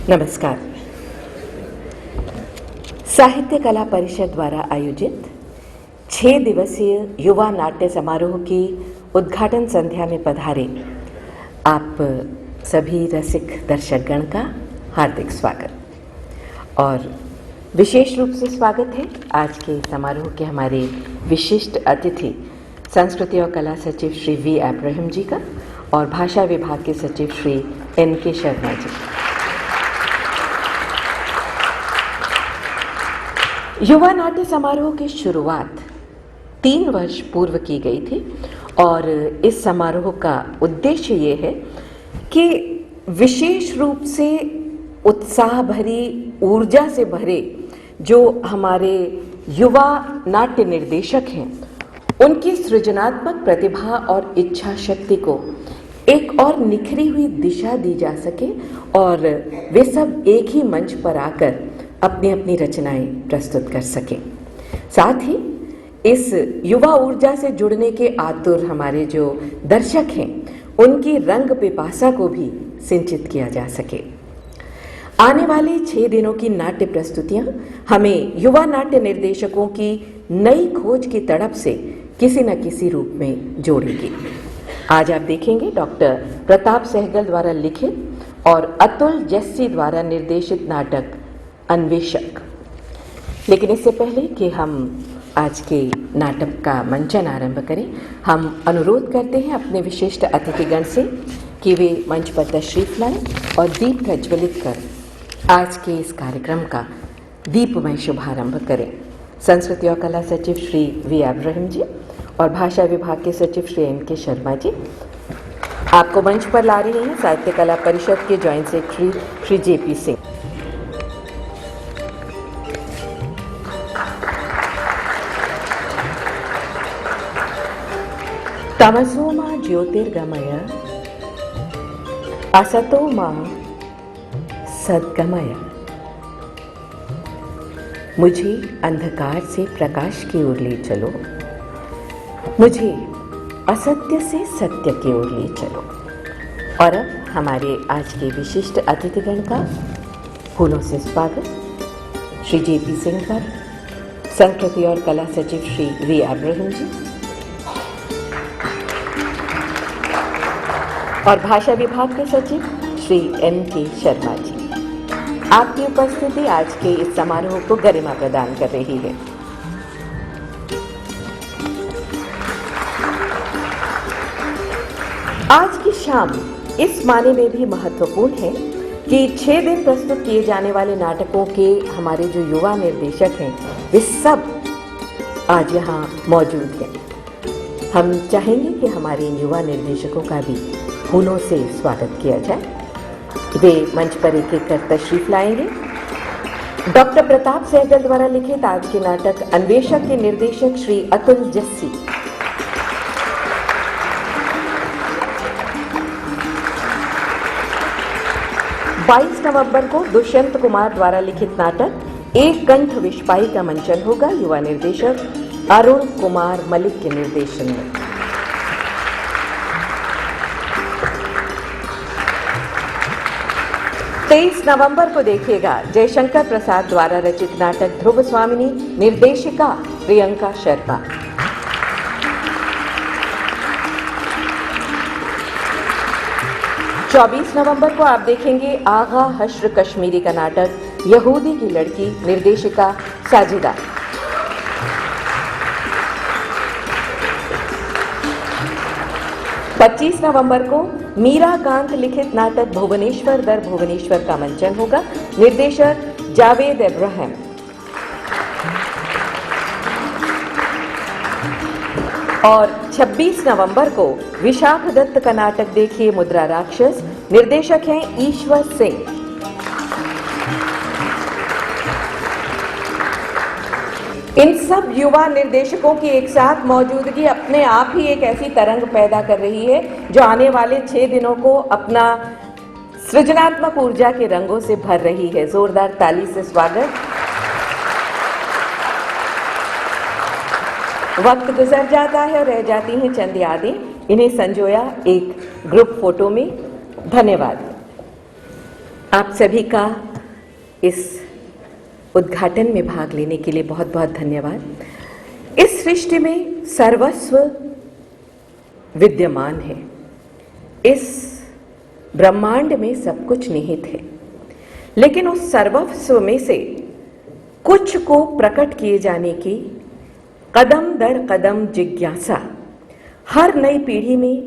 नमस्कार। साहित्य कला परिषद द्वारा आयोजित 6 दिवसीय युवा नाट्य समारोह की उद्घाटन संध्या में पधारे आप सभी रसिक दर्शकगण का हार्दिक स्वागत और विशेष रूप से स्वागत है आज के समारोह के हमारे विशिष्ट अतिथि संस्कृति और कला सचिव श्री वी अब्राहम जी का और भाषा विभाग के सचिव श्री एन.के. शर्मा जी। युवा नाट्य समारोह की शुरुआत 3 वर्ष पूर्व की गई थी और इस समारोह का उद्देश्य ये है कि विशेष रूप से उत्साह भरी ऊर्जा से भरे जो हमारे युवा नाट्य निर्देशक हैं उनकी सृजनात्मक प्रतिभा और इच्छा शक्ति को एक और निखरी हुई दिशा दी जा सके और वे सब एक ही मंच पर आकर अपनी अपनी रचनाएं प्रस्तुत कर सके। साथ ही इस युवा ऊर्जा से जुड़ने के आतुर हमारे जो दर्शक हैं उनकी रंग पिपासा को भी सिंचित किया जा सके। आने वाले 6 दिनों की नाट्य प्रस्तुतियां हमें युवा नाट्य निर्देशकों की नई खोज की तड़प से किसी न किसी रूप में जोड़ेगी। आज आप देखेंगे डॉक्टर प्रताप सहगल द्वारा लिखित और अतुल जस्सी द्वारा निर्देशित नाटक अन्वेषक। लेकिन इससे पहले कि हम आज के नाटक का मंचन आरंभ करें, हम अनुरोध करते हैं अपने विशिष्ट अतिथिगण से कि वे मंच पर तशरीफ लाएं और दीप प्रज्वलित कर आज के इस कार्यक्रम का दीपमय शुभारंभ करें। संस्कृति और कला सचिव श्री वी अब्राहम जी और भाषा विभाग के सचिव श्री एन.के. शर्मा जी आपको मंच पर ला रही हैं साहित्य कला परिषद के जॉइंट सेक्रेटरी श्री जे.पी. सिंह। तमसो मा ज्योतिर्गमय असतो मा सद्गमय। मुझे अंधकार से प्रकाश की ओर ले चलो, मुझे असत्य से सत्य की ओर ले चलो। और अब हमारे आज के विशिष्ट अतिथिगण का फूलों से स्वागत श्री जे.पी. सिंह पर, संस्कृति और कला सचिव श्री वी अब्राहम जी और भाषा विभाग के सचिव श्री एन.के. शर्मा जी। आपकी उपस्थिति आज के इस समारोह को गरिमा प्रदान कर रही है। आज की शाम इस माने में भी महत्वपूर्ण है कि 6 दिन प्रस्तुत किए जाने वाले नाटकों के हमारे जो युवा निर्देशक हैं वे सब आज यहाँ मौजूद हैं। हम चाहेंगे कि हमारे इन युवा निर्देशकों का भी फूलों से स्वागत किया जाए। वे मंच पर एक एक कर तशरीफ लाएंगे। डॉक्टर प्रताप सहगल द्वारा लिखित आज के नाटक अन्वेषक के निर्देशक श्री अतुल जस्सी, 22 नवंबर को दुष्यंत कुमार द्वारा लिखित नाटक एक कंठ विश्वाई का मंचन होगा युवा निर्देशक अरुण कुमार मलिक के निर्देशन में। तेईस नवंबर को देखिएगा जयशंकर प्रसाद द्वारा रचित नाटक ध्रुव स्वामिनी, निर्देशिका प्रियंका शर्मा। चौबीस नवंबर को आप देखेंगे आगा हश्र कश्मीरी का नाटक यहूदी की लड़की, निर्देशिका साजिदा। पच्चीस नवंबर को मीरा कांत लिखित नाटक भुवनेश्वर दर भुवनेश्वर का मंचन होगा, निर्देशक जावेद इब्राहिम। और 26 नवंबर को विशाख दत्त का नाटक देखिए मुद्रा राक्षस, निर्देशक हैं ईश्वर सिंह। इन सब युवा निर्देशकों की एक साथ मौजूदगी अपने आप ही एक ऐसी तरंग पैदा कर रही है जो आने वाले 6 दिनों को अपना सृजनात्मक ऊर्जा के रंगों से भर रही है। जोरदार ताली से स्वागत। वक्त गुजर जाता है और रह जाती हैं चंद यादें, इन्हें संजोया एक ग्रुप फोटो में। धन्यवाद आप सभी का इस उद्घाटन में भाग लेने के लिए बहुत बहुत धन्यवाद। इस सृष्टि में सर्वस्व विद्यमान है, इस ब्रह्मांड में सब कुछ निहित है, लेकिन उस सर्वस्व में से कुछ को प्रकट किए जाने की कदम दर कदम जिज्ञासा हर नई पीढ़ी में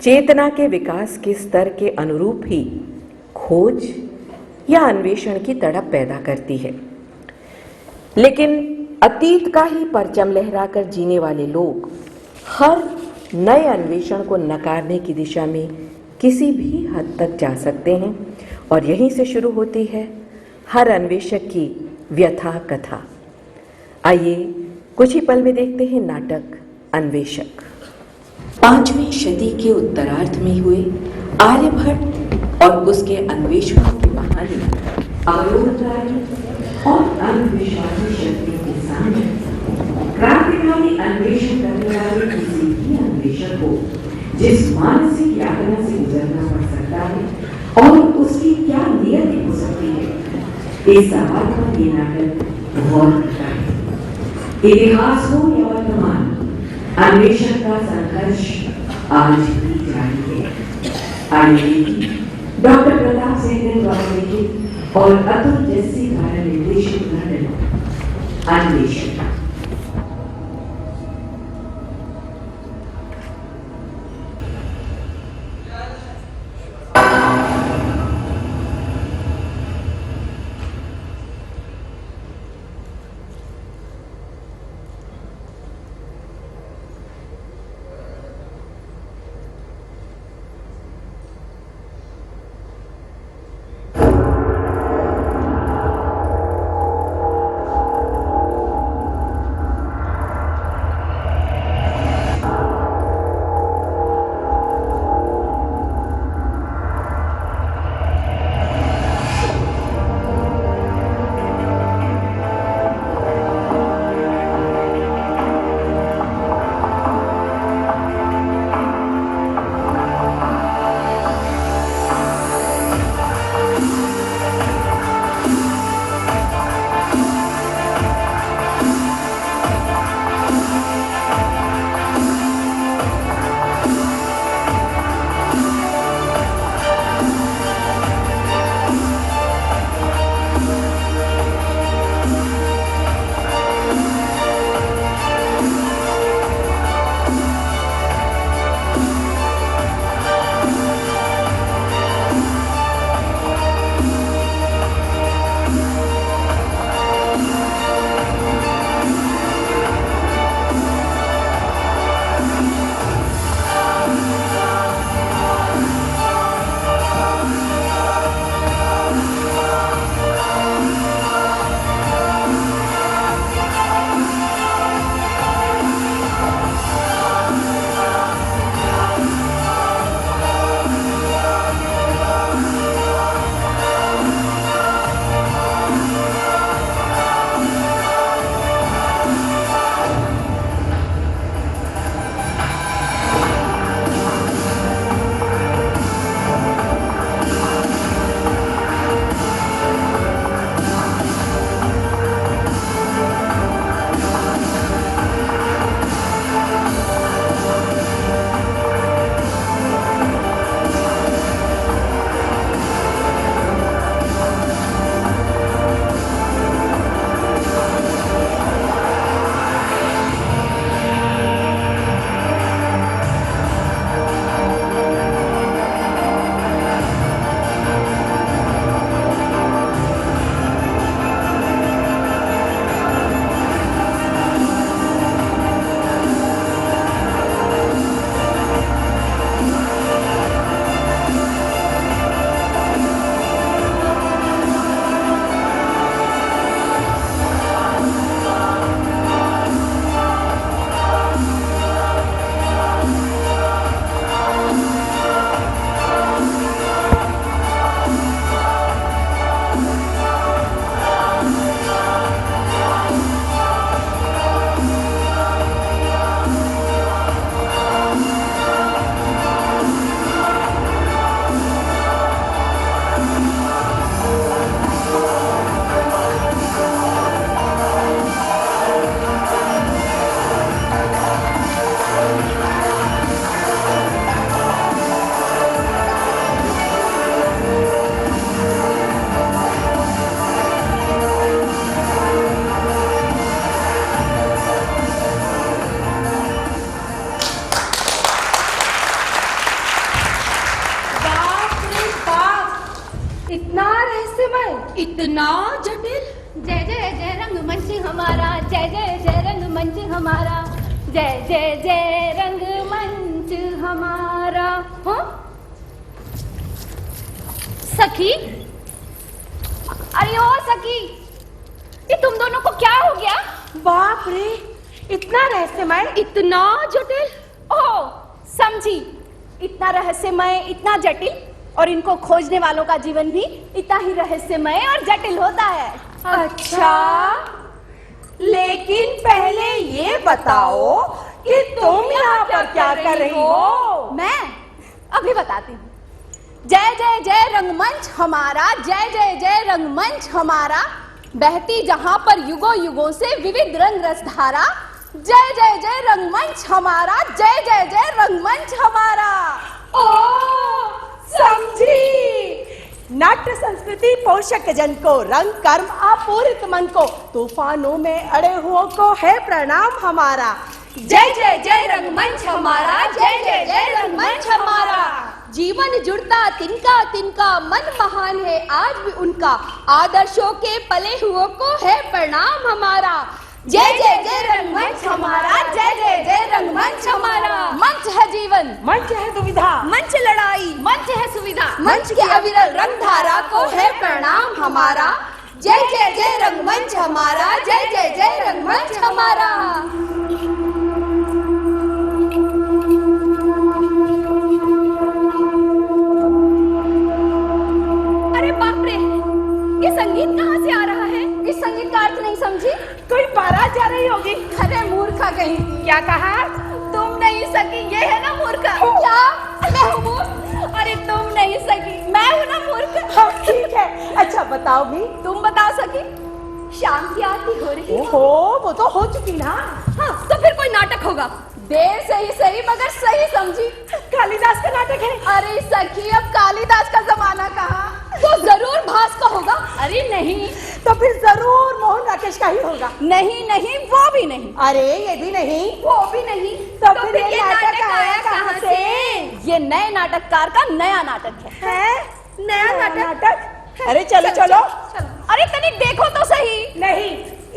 चेतना के विकास के स्तर के अनुरूप ही खोज या अन्वेषण की तड़प पैदा करती है। लेकिन अतीत का ही परचम लहराकर जीने वाले लोग हर नए अन्वेषण को नकारने की दिशा में किसी भी हद तक जा सकते हैं, और यहीं से शुरू होती है हर अन्वेषक की व्यथा कथा। आइए कुछ ही पल में देखते हैं नाटक अन्वेषक। 5वीं सदी के उत्तरार्ध में हुए आर्यभट्ट और उसके अन्वेषकों की कहानी अवरोधकारी और अंधविश्वासी शक्तियों के सामने क्रांतिकारी अन्वेषण करने वाले किसी भी अन्वेषक को जिस मानसिक यातना से गुजरना पड़ सकता है और उसकी क्या नियति हो सकती है, इस सवाल पर ये नाटक गौर करता है। इतिहास हो या वर्तमान, अन्वेषण का संघर्ष आज भी जारी है। आइए डॉक्टर प्रताप सहगल द्वारा लिखित और अतुल जस्सी द्वारा निर्देशित नाटक अन्वेषण। इतना जटिल। जय जय जय रंगमंच हमारा, जय जय जय रंगमंच हमारा, जय जय जय रंगमंच हमारा। हाँ? सखी, अरे ओ सखी, ये तुम दोनों को क्या हो गया? बाप रे, इतना रहस्यमय, इतना जटिल। ओह, समझी, इतना रहस्यमय, इतना जटिल, और इनको खोजने वालों का जीवन भी इतना ही रहस्यमय और जटिल होता है। अच्छा, लेकिन पहले ये बताओ कि तुम यहाँ पर क्या कर रही हो? मैं अभी बताती हूँ। जय जय जय रंगमंच हमारा, जय जय जय रंगमंच हमारा, बहती जहाँ पर युगों युगों से विविध रंग रस धारा, जय जय जय रंगमंच हमारा, जय जय जय रंगमंच हमारा। ओ, समझी। नाट्य संस्कृति पोषक जन को, रंग कर्म आपूरित मन को, तूफानों में अड़े हुओं को है प्रणाम हमारा। जय जय जय रंगमंच हमारा, जय जय जय रंगमंच हमारा। जीवन जुड़ता तिनका तिनका, मन महान है आज भी उनका, आदर्शों के पले हुओं को है प्रणाम हमारा। जय जय जय रंगमंच हमारा, जय जय जय रंगमंच हमारा। मंच है जीवन, मंच है दुविधा, मंच लड़ाई, मंच है सुविधा, मंच के अविरल रंगधारा को है प्रणाम हमारा। जय जय जय रंगमंच हमारा, जय जय जय रंगमंच हमारा। अरे बाप रे, ये संगीत कहाँ से आ रहा है? इस संगीत का अर्थ नहीं समझी? कोई बारात जा रही होगी। अरे मूर्खा कहीं की। क्या कहा? तुम नहीं सकी, ये है ना मूर्खा। क्या? मैं हूँ मूर्ख? अरे तुम नहीं सकी, मैं हूँ ना मूर्ख। हाँ ठीक है, अच्छा बताओ भी। तुम बताओ सकी। शाम की आरती हो रही है। ओहो, वो तो हो चुकी ना। हाँ, तो फिर कोई नाटक होगा। देर से ही सही मगर सही समझी। कालिदास का नाटक है। अरे सखी, अब कालिदास का जमाना कहाँ, तो जरूर भास का होगा। अरे नहीं, तो फिर जरूर मोहन राकेश का ही होगा। नहीं नहीं, वो भी नहीं। अरे ये भी नहीं, वो भी नहीं। तो फिर ये नाटक आया कहाँ से? ये नए नाटककार का नया नाटक है। नया नाटक? अरे चलो चलो। अरे तनिक देखो तो सही। नहीं,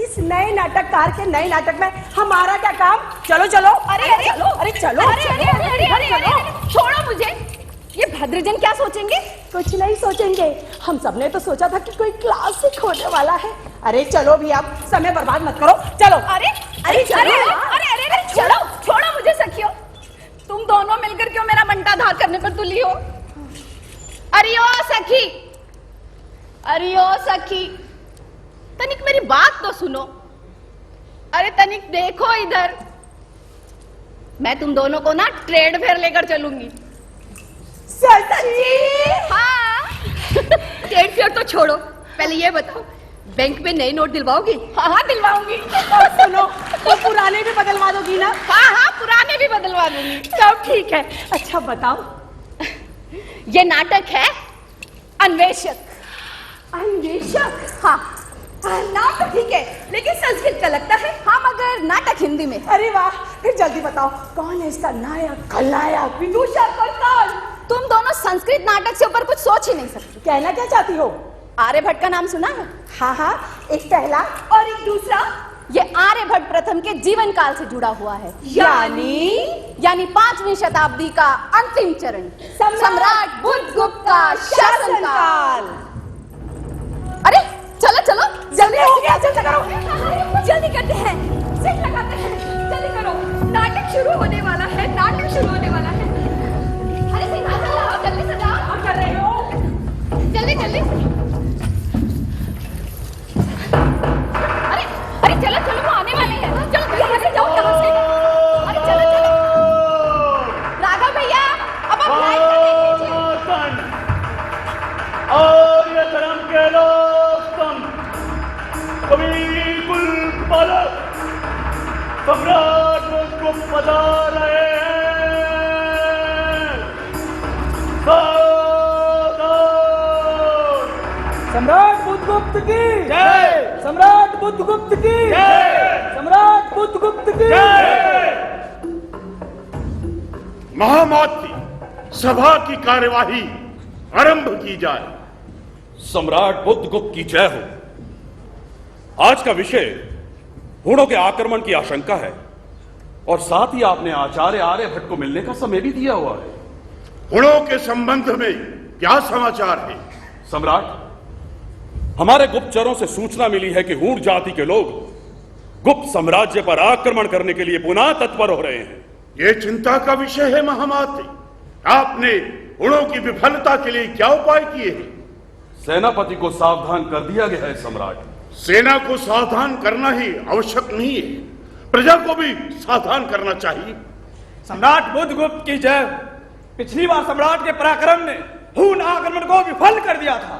इस नए नाटककार के नए नाटक में हमारा क्या काम? चलो चलो। अरे अरे चलो, अरे चलो। अरे अरे अरे अरे अरे, छोड़ो मुझे। ये भद्रजन क्या सोचेंगे? कुछ नहीं सोचेंगे, हम सबने तो सोचा था कि कोई क्लासिक होने वाला है। अरे चलो भी, अब समय बर्बाद मत करो, चलो। अरे अरे अरे अरे अरे, छोड़ो छोड़ो मुझे सखियो। तुम दोनों मिलकर क्यों मेरा बंटाधार करने पर तुली हो? अरे ओ सखी, अरे ओ सखी, तनिक मेरी बात तो सुनो। अरे तनिक देखो इधर, मैं तुम दोनों को ना ट्रेड फेयर लेकर चलूंगी। सच्ची? हाँ। ट्रेड फेयर तो छोड़ो, पहले ये बताओ, बैंक में नए नोट दिलवाओगी? हाँ हाँ दिलवाऊंगी। और सुनो, तो पुराने भी बदलवा दोगी ना? हाँ हाँ, पुराने भी बदलवा दूंगी। सब ठीक है। अच्छा बताओ। ये नाटक है अन्वेषक। अन्वेषक? हाँ, नाम तो ठीक है, लेकिन संस्कृत का लगता है। हाँ, मगर नाटक हिंदी में। अरे वाह, फिर जल्दी बताओ, कौन है इसका नायक खलनायक? विदूषक कौन? तुम दोनों संस्कृत नाटक से ऊपर कुछ सोच ही नहीं सकती। कहना क्या चाहती हो? आर्यभट्ट का नाम सुना है? हाँ हाँ, एक पहला और एक दूसरा। ये आर्यभट्ट प्रथम के जीवन काल से जुड़ा हुआ है। यानी 5वीं शताब्दी का अंतिम चरण, सम्राट बुद्धगुप्त का शासनकाल। अरे चलो चलो, जल्दी हो गया, जल्दी करो। जल्दी करते हैं, सिर लगाते हैं, जल्दी करो, नाटक शुरू होने वाला है, नाटक शुरू होने वाला है। अरे सिंहासन लाओ, जल्दी से लाओ। क्या कर रहे हो? जल्दी जल्दी। अरे अरे चलो चलो, वो आने वाले हैं। चलो यहाँ से जाओ, यहाँ से। अरे चलो चलो। राघव भैया, अब आप लाइन में देख लीजिए। और ये धर्म के लोग तुम कवि कुल पालक सम्राट को बता रहे हैं। सम्राट बुद्धगुप्त की जय। सम्राट बुद्धगुप्त की जय। सम्राट बुद्धगुप्त की जय। महामौती सभा की कार्यवाही आरंभ की जाए। सम्राट बुद्धगुप्त की जय हो। आज का विषय हुणों के आक्रमण की आशंका है और साथ ही आपने आचार्य आर्यभट्ट को मिलने का समय भी दिया हुआ है। हुणों के संबंध में क्या समाचार है? सम्राट, हमारे गुप्तचरों से सूचना मिली है कि हूण जाति के लोग गुप्त साम्राज्य पर आक्रमण करने के लिए पुनः तत्पर हो रहे हैं। ये चिंता का विषय है महामाते। आपने हुणों की विफलता के लिए क्या उपाय किए हैं? सेनापति को सावधान कर दिया गया है सम्राट। सेना को सावधान करना ही आवश्यक नहीं है, प्रजा को भी सावधान करना चाहिए। सम्राट बुद्धगुप्त की जय। पिछली बार सम्राट के पराक्रम ने हूण आक्रमण को विफल कर दिया था।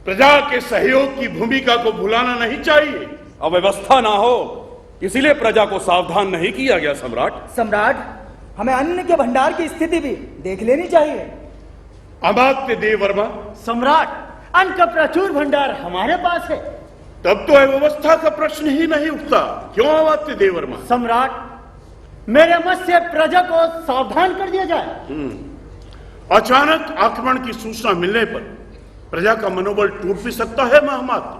प्रजा के सहयोग की भूमिका को भुलाना नहीं चाहिए। अव्यवस्था ना हो, इसीलिए प्रजा को सावधान नहीं किया गया सम्राट। सम्राट, हमें अन्न के भंडार की स्थिति भी देख लेनी चाहिए। अमात्य देववर्मा, सम्राट, अन्न का प्रचुर भंडार हमारे पास है। तब तो अव्यवस्था का प्रश्न ही नहीं उठता। क्यों अमात्य देववर्मा? सम्राट, मेरे मत से प्रजा को सावधान कर दिया जाए। अचानक आक्रमण की सूचना मिलने पर प्रजा का मनोबल टूट भी सकता है महामाते।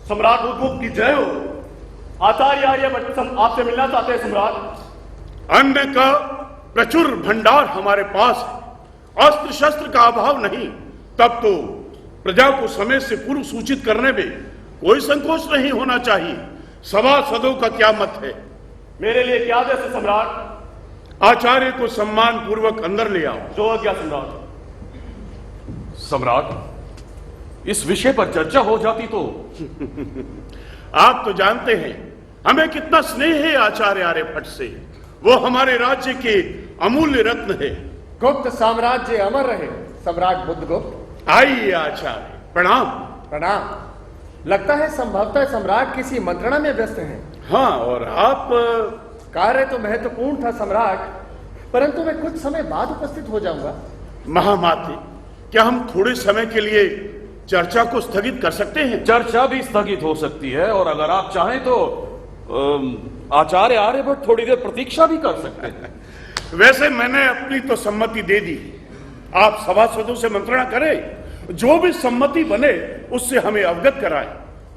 सम्राट बुद्धगुप्त की जय हो। आचार्य आर्यभट्ट आपसे मिलना चाहते हैं सम्राट। अन्न का प्रचुर भंडार हमारे पास है, अस्त्र शस्त्र का अभाव नहीं। तब तो प्रजा को समय से पूर्व सूचित करने में कोई संकोच नहीं होना चाहिए। सभासदों का क्या मत है? मेरे लिए क्या आदेश है सम्राट? आचार्य को सम्मान पूर्वक अंदर ले आओ। जो आज्ञा सम्राट। सम्राट, इस विषय पर चर्चा हो जाती तो। आप तो जानते हैं हमें कितना स्नेह है आचार्य आर्यभट्ट से। वो हमारे राज्य के अमूल्य रत्न है। गुप्त साम्राज्य अमर रहे सम्राट बुद्धगुप्त। आइए आचार्य, प्रणाम। प्रणाम। लगता है संभवतः सम्राट किसी मंत्रणा में व्यस्त हैं। हाँ, और आप? कार्य तो महत्वपूर्ण था सम्राट, परंतु मैं कुछ समय बाद उपस्थित हो जाऊंगा। महामाते, क्या हम थोड़े समय के लिए चर्चा को स्थगित कर सकते हैं? चर्चा भी स्थगित हो सकती है और अगर आप चाहें तो आचार्य आर्यभट्ट थोड़ी देर प्रतीक्षा भी कर सकते हैं। वैसे मैंने अपनी तो सम्मति दे दी। आप सभासदों से मंत्रणा करें, जो भी सम्मति बने उससे हमें अवगत कराएं।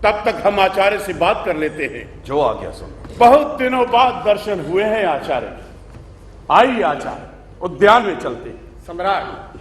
तब तक हम आचार्य से बात कर लेते हैं। जो आज्ञा सम्राट। बहुत दिनों बाद दर्शन हुए हैं आचार्य। आइए आचार्य, उद्यान में चलते हैं। सम्राट,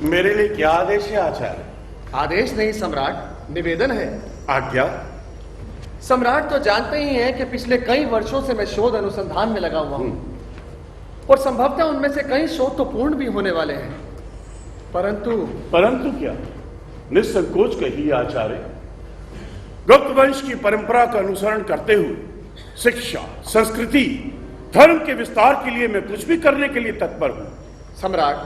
मेरे लिए क्या आदेश है आचार्य? आदेश नहीं सम्राट, निवेदन है। आज्ञा। सम्राट तो जानते ही हैं कि पिछले कई वर्षों से मैं शोध अनुसंधान में लगा हुआ हूं और संभवतः उनमें से कई शोध तो पूर्ण भी होने वाले हैं, परंतु क्या? निसंकोच कहिए आचार्य। गुप्त वंश की परंपरा का अनुसरण करते हुए शिक्षा, संस्कृति, धर्म के विस्तार के लिए मैं कुछ भी करने के लिए तत्पर हूं। सम्राट,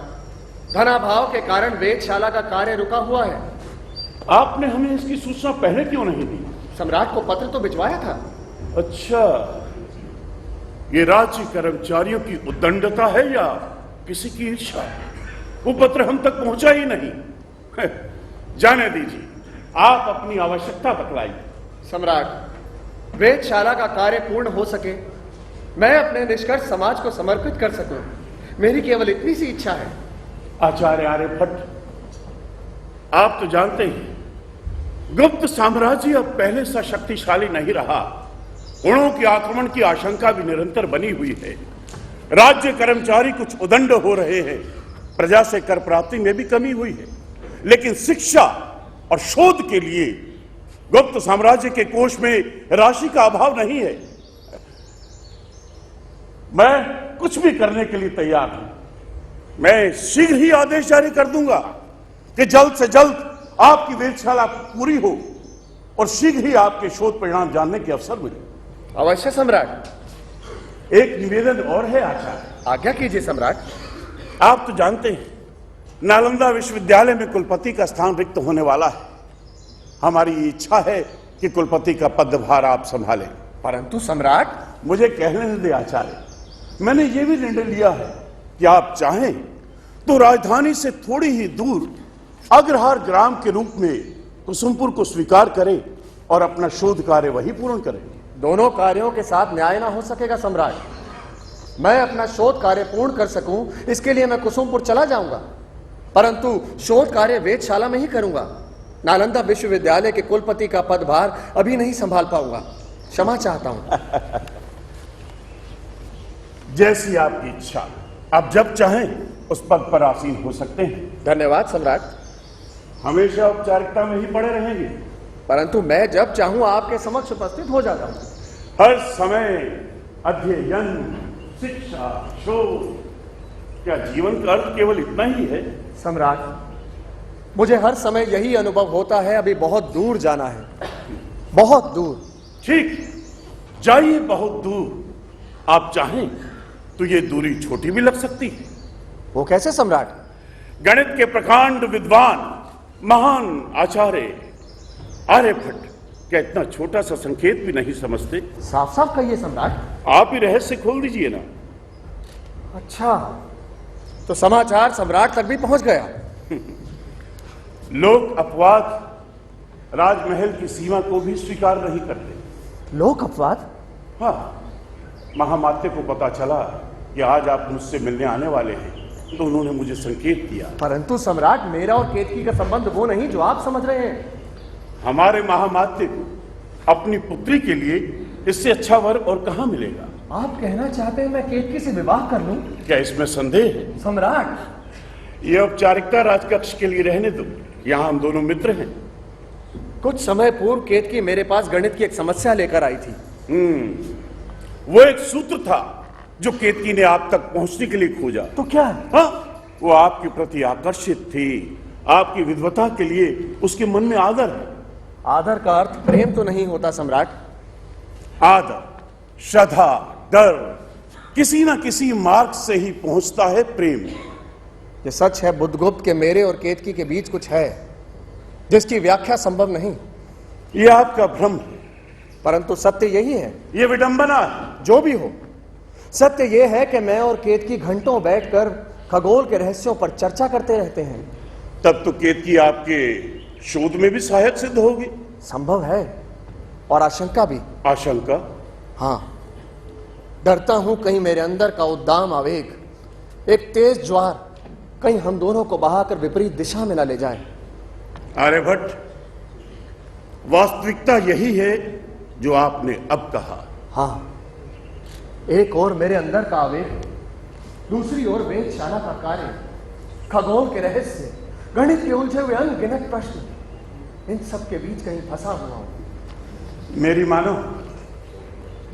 धनाभाव के कारण वेधशाला का कार्य रुका हुआ है। आपने हमें इसकी सूचना पहले क्यों नहीं दी? सम्राट को पत्र तो भिजवाया था। अच्छा, ये राज्य कर्मचारियों की उद्दंडता है या किसी की ईर्ष्या? वो पत्र हम तक पहुंचा ही नहीं। जाने दीजिए, आप अपनी आवश्यकता बतलाइए। सम्राट, वेधशाला का कार्य पूर्ण हो सके, मैं अपने निष्कर्ष समाज को समर्पित कर सकूं, मेरी केवल इतनी सी इच्छा है। आचार्य आर्यभट्ट, आप तो जानते हैं गुप्त साम्राज्य अब पहले सा शक्तिशाली नहीं रहा। हुणों के आक्रमण की आशंका भी निरंतर बनी हुई है। राज्य कर्मचारी कुछ उदंड हो रहे हैं। प्रजा से कर प्राप्ति में भी कमी हुई है, लेकिन शिक्षा और शोध के लिए गुप्त साम्राज्य के कोष में राशि का अभाव नहीं है। मैं कुछ भी करने के लिए तैयार हूं। मैं शीघ्र ही आदेश जारी कर दूंगा कि जल्द से जल्द आपकी वेधशाला पूरी हो और शीघ्र ही आपके शोध परिणाम जानने के अवसर मिले। अवश्य सम्राट। एक निवेदन और है आचार्य। आज्ञा कीजिए सम्राट। आप तो जानते हैं नालंदा विश्वविद्यालय में कुलपति का स्थान रिक्त होने वाला है। हमारी इच्छा है कि कुलपति का पदभार आप संभालें। परंतु सम्राट, मुझे कहने दे आचार्य, मैंने ये भी निर्णय लिया है कि आप चाहें तो राजधानी से थोड़ी ही दूर अग्रहार ग्राम के रूप में कुसुमपुर को स्वीकार करें और अपना शोध कार्य वही पूर्ण करें। दोनों कार्यों के साथ न्याय ना हो सकेगा सम्राट। मैं अपना शोध कार्य पूर्ण कर सकूं, इसके लिए मैं कुसुमपुर चला जाऊंगा, परंतु शोध कार्य वेधशाला में ही करूंगा। नालंदा विश्वविद्यालय के कुलपति का पदभार अभी नहीं संभाल पाऊंगा। क्षमा चाहता हूं। जैसी आपकी इच्छा, आप जब चाहें उस पद पर आसीन हो सकते हैं। धन्यवाद सम्राट। हमेशा औपचारिकता में ही पड़े रहेंगे, परंतु मैं जब चाहूं आपके समक्ष उपस्थित हो जाता हूं। हर समय अध्ययन, शिक्षा, शोध। क्या जीवन का अर्थ केवल इतना ही है? सम्राट, मुझे हर समय यही अनुभव होता है, अभी बहुत दूर जाना है, बहुत दूर। ठीक, जाइए बहुत दूर। आप चाहें तो ये दूरी छोटी भी लग सकती है। वो कैसे सम्राट? गणित के प्रकांड विद्वान, महान आचार्य आर्यभट्ट क्या इतना छोटा सा संकेत भी नहीं समझते? साफ साफ कहिए सम्राट। आप ही रहस्य खोल दीजिए ना। अच्छा, तो समाचार सम्राट तक भी पहुंच गया। लोक अपवाद राजमहल की सीमा को भी स्वीकार नहीं करते। लोक अपवाद? हाँ, महामात्य को पता चला कि आज आप मुझसे मिलने आने वाले हैं, तो उन्होंने मुझे संकेत दिया। परंतु सम्राट, मेरा और केतकी का संबंध वो नहीं जो आप समझ रहे हैं। हमारे महामात्य को अपनी पुत्री के लिए इससे अच्छा वर और कहां मिलेगा? आप कहना चाहते हैं मैं केतकी से विवाह कर लूं? क्या इसमें संदेह है? सम्राट, ये औपचारिकता राजकक्ष के लिए रहने दो, यहां हम दोनों मित्र हैं। कुछ समय पूर्व केतकी मेरे पास गणित की एक समस्या लेकर आई थी। वो एक सूत्र था जो केतकी ने आप तक पहुंचने के लिए खोजा। तो क्या? हाँ, वो आपके प्रति आकर्षित थी। आपकी विद्वता के लिए उसके मन में आदर है। आदर का अर्थ प्रेम तो नहीं होता सम्राट। आदर, श्रद्धा, डर, किसी ना किसी मार्ग से ही पहुंचता है प्रेम। ये सच है बुद्धगुप्त के मेरे और केतकी के बीच कुछ है जिसकी व्याख्या संभव नहीं। ये आपका भ्रम है, परंतु सत्य यही है। ये विडंबना है। जो भी हो, सत्य यह है कि मैं और केतकी घंटों बैठकर खगोल के रहस्यों पर चर्चा करते रहते हैं। तब तो केतकी आपके शोध में भी सहायक सिद्ध होगी। संभव है, और आशंका भी। आशंका? हाँ, डरता हूं कहीं मेरे अंदर का उद्दाम आवेग, एक तेज ज्वार, कहीं हम दोनों को बहाकर विपरीत दिशा में न ले जाए। आर्यभट्ट, वास्तविकता यही है जो आपने अब कहा। हाँ, एक और मेरे अंदर का आवेग, दूसरी ओर वेधशाला का कार्य, खगोल के रहस्य, गणित के उलझे हुए अनगिनत प्रश्न, इन सब के बीच कहीं फंसा हुआ हूं। मेरी मानो,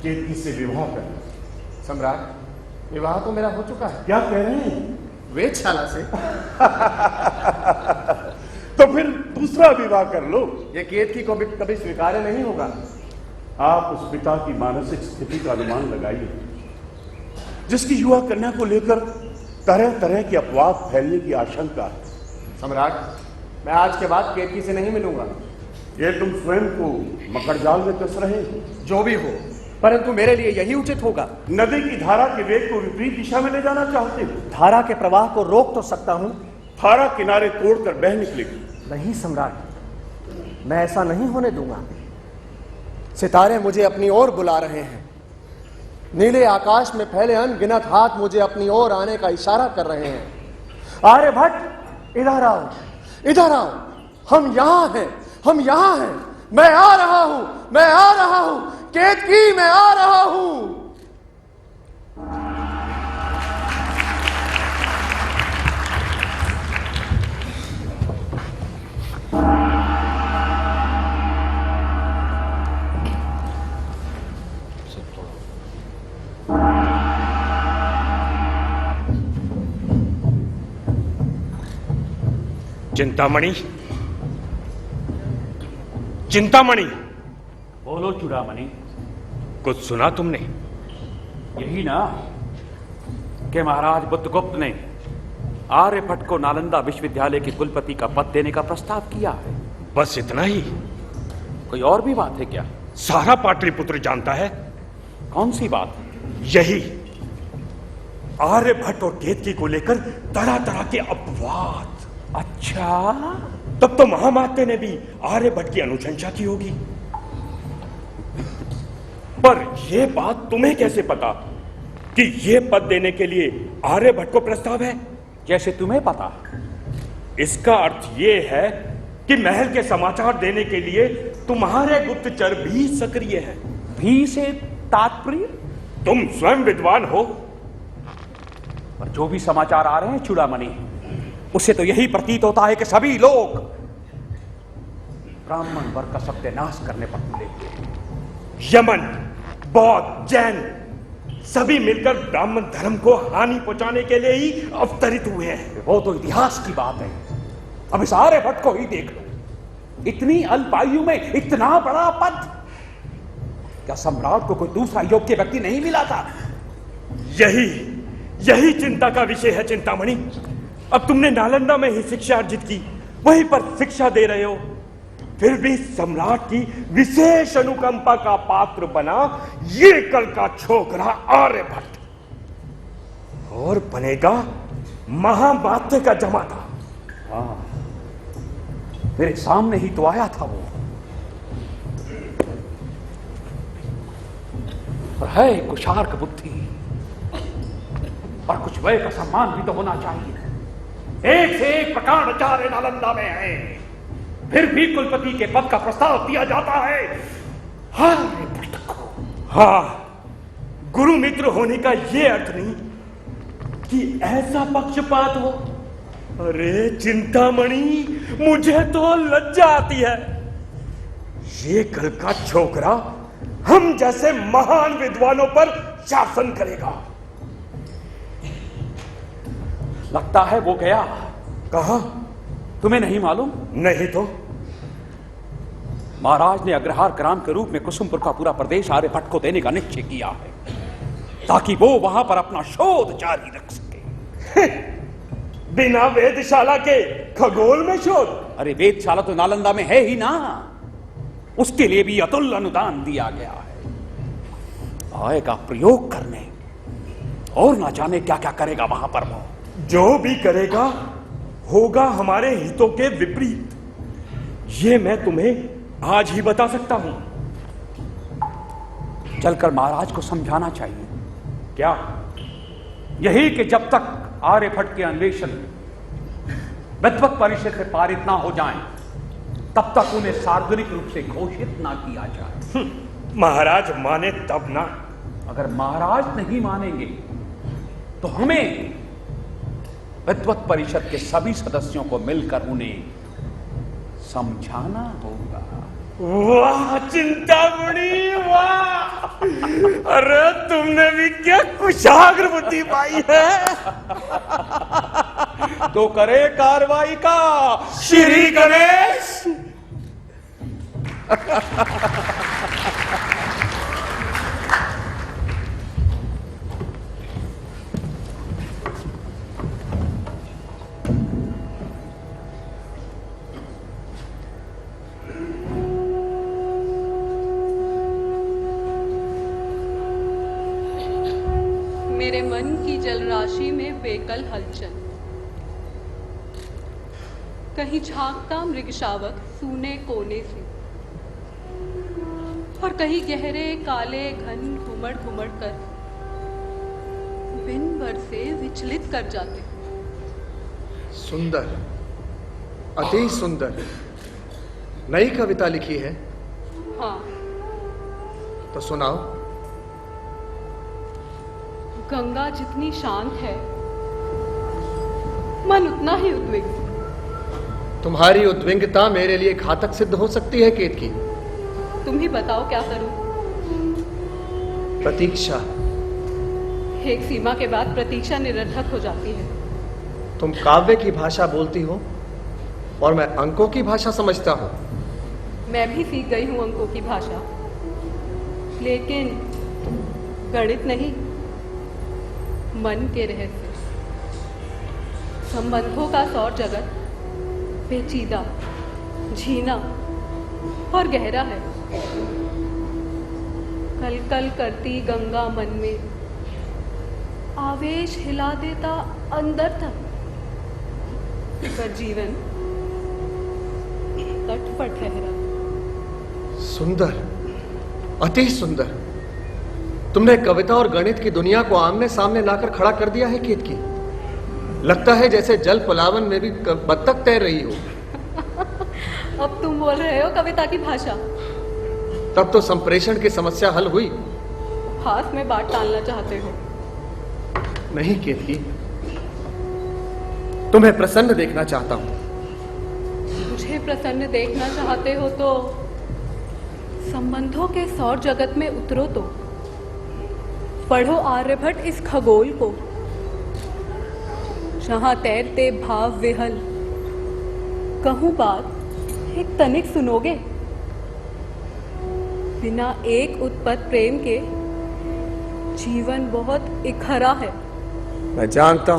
केतकी से विवाह करना। सम्राट, विवाह तो मेरा हो चुका है। क्या कह रहे हैं? वेधशाला से। तो फिर दूसरा विवाह कर लो। ये केतकी को भी कभी स्वीकार्य नहीं होगा। आप उस पिता की मानसिक स्थिति का अनुमान लगाइए जिसकी युवा कन्या को लेकर तरह तरह की अफवाह फैलने की आशंका है। सम्राट, मैं आज के बाद केतकी से नहीं मिलूंगा। ये तुम स्वयं को मकड़जाल में कस रहे हो। जो भी हो, परंतु मेरे लिए यही उचित होगा। नदी की धारा के वेग को विपरीत दिशा में ले जाना चाहते हो? धारा के प्रवाह को रोक तो सकता हूं, धारा किनारे तोड़कर बह निकलेगी। नहीं सम्राट, मैं ऐसा नहीं होने दूंगा। सितारे मुझे अपनी ओर बुला रहे हैं। नीले आकाश में फैले अनगिनत हाथ मुझे अपनी ओर आने का इशारा कर रहे हैं। आर्यभट्ट, इधर आओ, इधर आओ। हम यहां हैं, हम यहां हैं। मैं आ रहा हूं, मैं आ रहा हूं। केतकी, मैं आ रहा हूं। चिंतामणि, चिंतामणि, बोलो चूड़ामणि। कुछ सुना तुमने? यही ना कि महाराज बुद्धगुप्त ने आर्यभट्ट को नालंदा विश्वविद्यालय के कुलपति का पद देने का प्रस्ताव किया है। बस इतना ही? कोई और भी बात है क्या? सारा पाटलिपुत्र जानता है। कौन सी बात? यही आर्यभट्ट और केतकी को लेकर तरह तरह के अपवाद। अच्छा, तब तो महामात्य ने भी आर्यभट्ट की अनुशंसा की होगी। पर यह बात तुम्हें कैसे पता कि यह पद देने के लिए आर्यभट्ट को प्रस्ताव है? जैसे तुम्हें पता। इसका अर्थ यह है कि महल के समाचार देने के लिए तुम्हारे गुप्तचर भी सक्रिय हैं। भी से तात्पर्य? तुम स्वयं विद्वान हो। पर जो भी समाचार आ रहे हैं चूड़ामणि, उससे तो यही प्रतीत होता है कि सभी लोग ब्राह्मण वर्ग का सत्यानाश करने पर तुले। यमन, बौद्ध, जैन सभी मिलकर ब्राह्मण धर्म को हानि पहुंचाने के लिए ही अवतरित हुए हैं। वो तो इतिहास की बात है। अब इस आर्यभट्ट को ही देख लो, इतनी अल्प आयु में इतना बड़ा पद। क्या सम्राट को कोई दूसरा योग्य व्यक्ति नहीं मिला था? यही चिंता का विषय है चिंतामणि। अब तुमने नालंदा में ही शिक्षा अर्जित की, वहीं पर शिक्षा दे रहे हो, फिर भी सम्राट की विशेष अनुकंपा का पात्र बना ये कल का छोकरा आर्यभट्ट, और बनेगा महामात्य का जमाता। हाँ, मेरे सामने ही तो आया था वो। पर है कुशार्क बुद्धि, और कुछ वय का सम्मान भी तो होना चाहिए। एक से एक प्रकांडाचार्य नालंदा में है, फिर भी कुलपति के पद का प्रस्ताव दिया जाता है। हाँ, गुरु मित्र होने का यह अर्थ नहीं कि ऐसा पक्षपात हो। अरे चिंतामणि, मुझे तो लज्जा आती है। ये कल का छोकरा हम जैसे महान विद्वानों पर शासन करेगा। लगता है वो गया। कहा? तुम्हें नहीं मालूम? नहीं तो। महाराज ने अग्रहार ग्राम के रूप में कुसुमपुर का पूरा प्रदेश आर्यभट्ट को देने का निश्चय किया है, ताकि वो वहां पर अपना शोध जारी रख सके। बिना वेदशाला के खगोल में शोध? अरे वेदशाला तो नालंदा में है ही ना, उसके लिए भी अतुल्य अनुदान दिया गया है। आएगा प्रयोग करने, और ना जाने क्या क्या करेगा वहां पर वो। जो भी करेगा होगा हमारे हितों के विपरीत, ये मैं तुम्हें आज ही बता सकता हूं। चलकर महाराज को समझाना चाहिए। क्या? यही कि जब तक आर्यभट्ट के अन्वेषण विद्वत परिषद से पारित ना हो जाएं, तब तक उन्हें सार्वजनिक रूप से घोषित ना किया जाए। महाराज माने तब ना। अगर महाराज नहीं मानेंगे तो हमें विद्वत परिषद के सभी सदस्यों को मिलकर उन्हें समझाना होगा। वाह चिंतामणि, वाह! अरे तुमने भी क्या कुशाग्र बुद्धि पाई है। तो करे कार्रवाई का श्री गणेश। मेरे मन की जलराशि में बेकल हलचल, कहीं झांकता मृगशावक सूने कोने से, और कहीं गहरे काले घन घुमड़ घुमड़ कर बिन भर से विचलित कर जाते। सुंदर, अति सुंदर। नई कविता लिखी है? हाँ। तो सुनाओ। गंगा जितनी शांत है, मन उतना ही उद्विग्न। तुम्हारी उद्विग्नता मेरे लिए घातक सिद्ध हो सकती है केतकी। तुम ही बताओ क्या करूं। प्रतीक्षा। एक सीमा के बाद प्रतीक्षा निरर्थक हो जाती है। तुम काव्य की भाषा बोलती हो और मैं अंकों की भाषा समझता हूं। मैं भी सीख गई हूं अंकों की भाषा, लेकिन गणित नहीं, मन के रहस्य, संबंधों का सौर जगत, पेचीदा, झीना, और गहरा है। कल कल करती गंगा मन में आवेश हिला देता अंदर तक, पर जीवन तट पर ठहरा। सुंदर, अति सुंदर। तुमने कविता और गणित की दुनिया को आमने सामने लाकर खड़ा कर दिया है केतकी। लगता है जैसे जल पुलावन में भी बत्तख तैर रही हो। अब तुम बोल रहे हो कविता की भाषा। तब तो संप्रेषण की समस्या हल हुई। हाथ में बात टालना चाहते हो। नहीं केतकी, तुम्हें प्रसन्न देखना चाहता हूं। मुझे प्रसन्न देखना चाहते हो तो संबंधों के सौर जगत में उतरो तो पढ़ो आर्यभट्ट इस खगोल को, जहां तैरते भाव विहल। कहूं बात एक तनिक सुनोगे? बिना एक उत्पत्त प्रेम के जीवन बहुत इखरा है। मैं जानता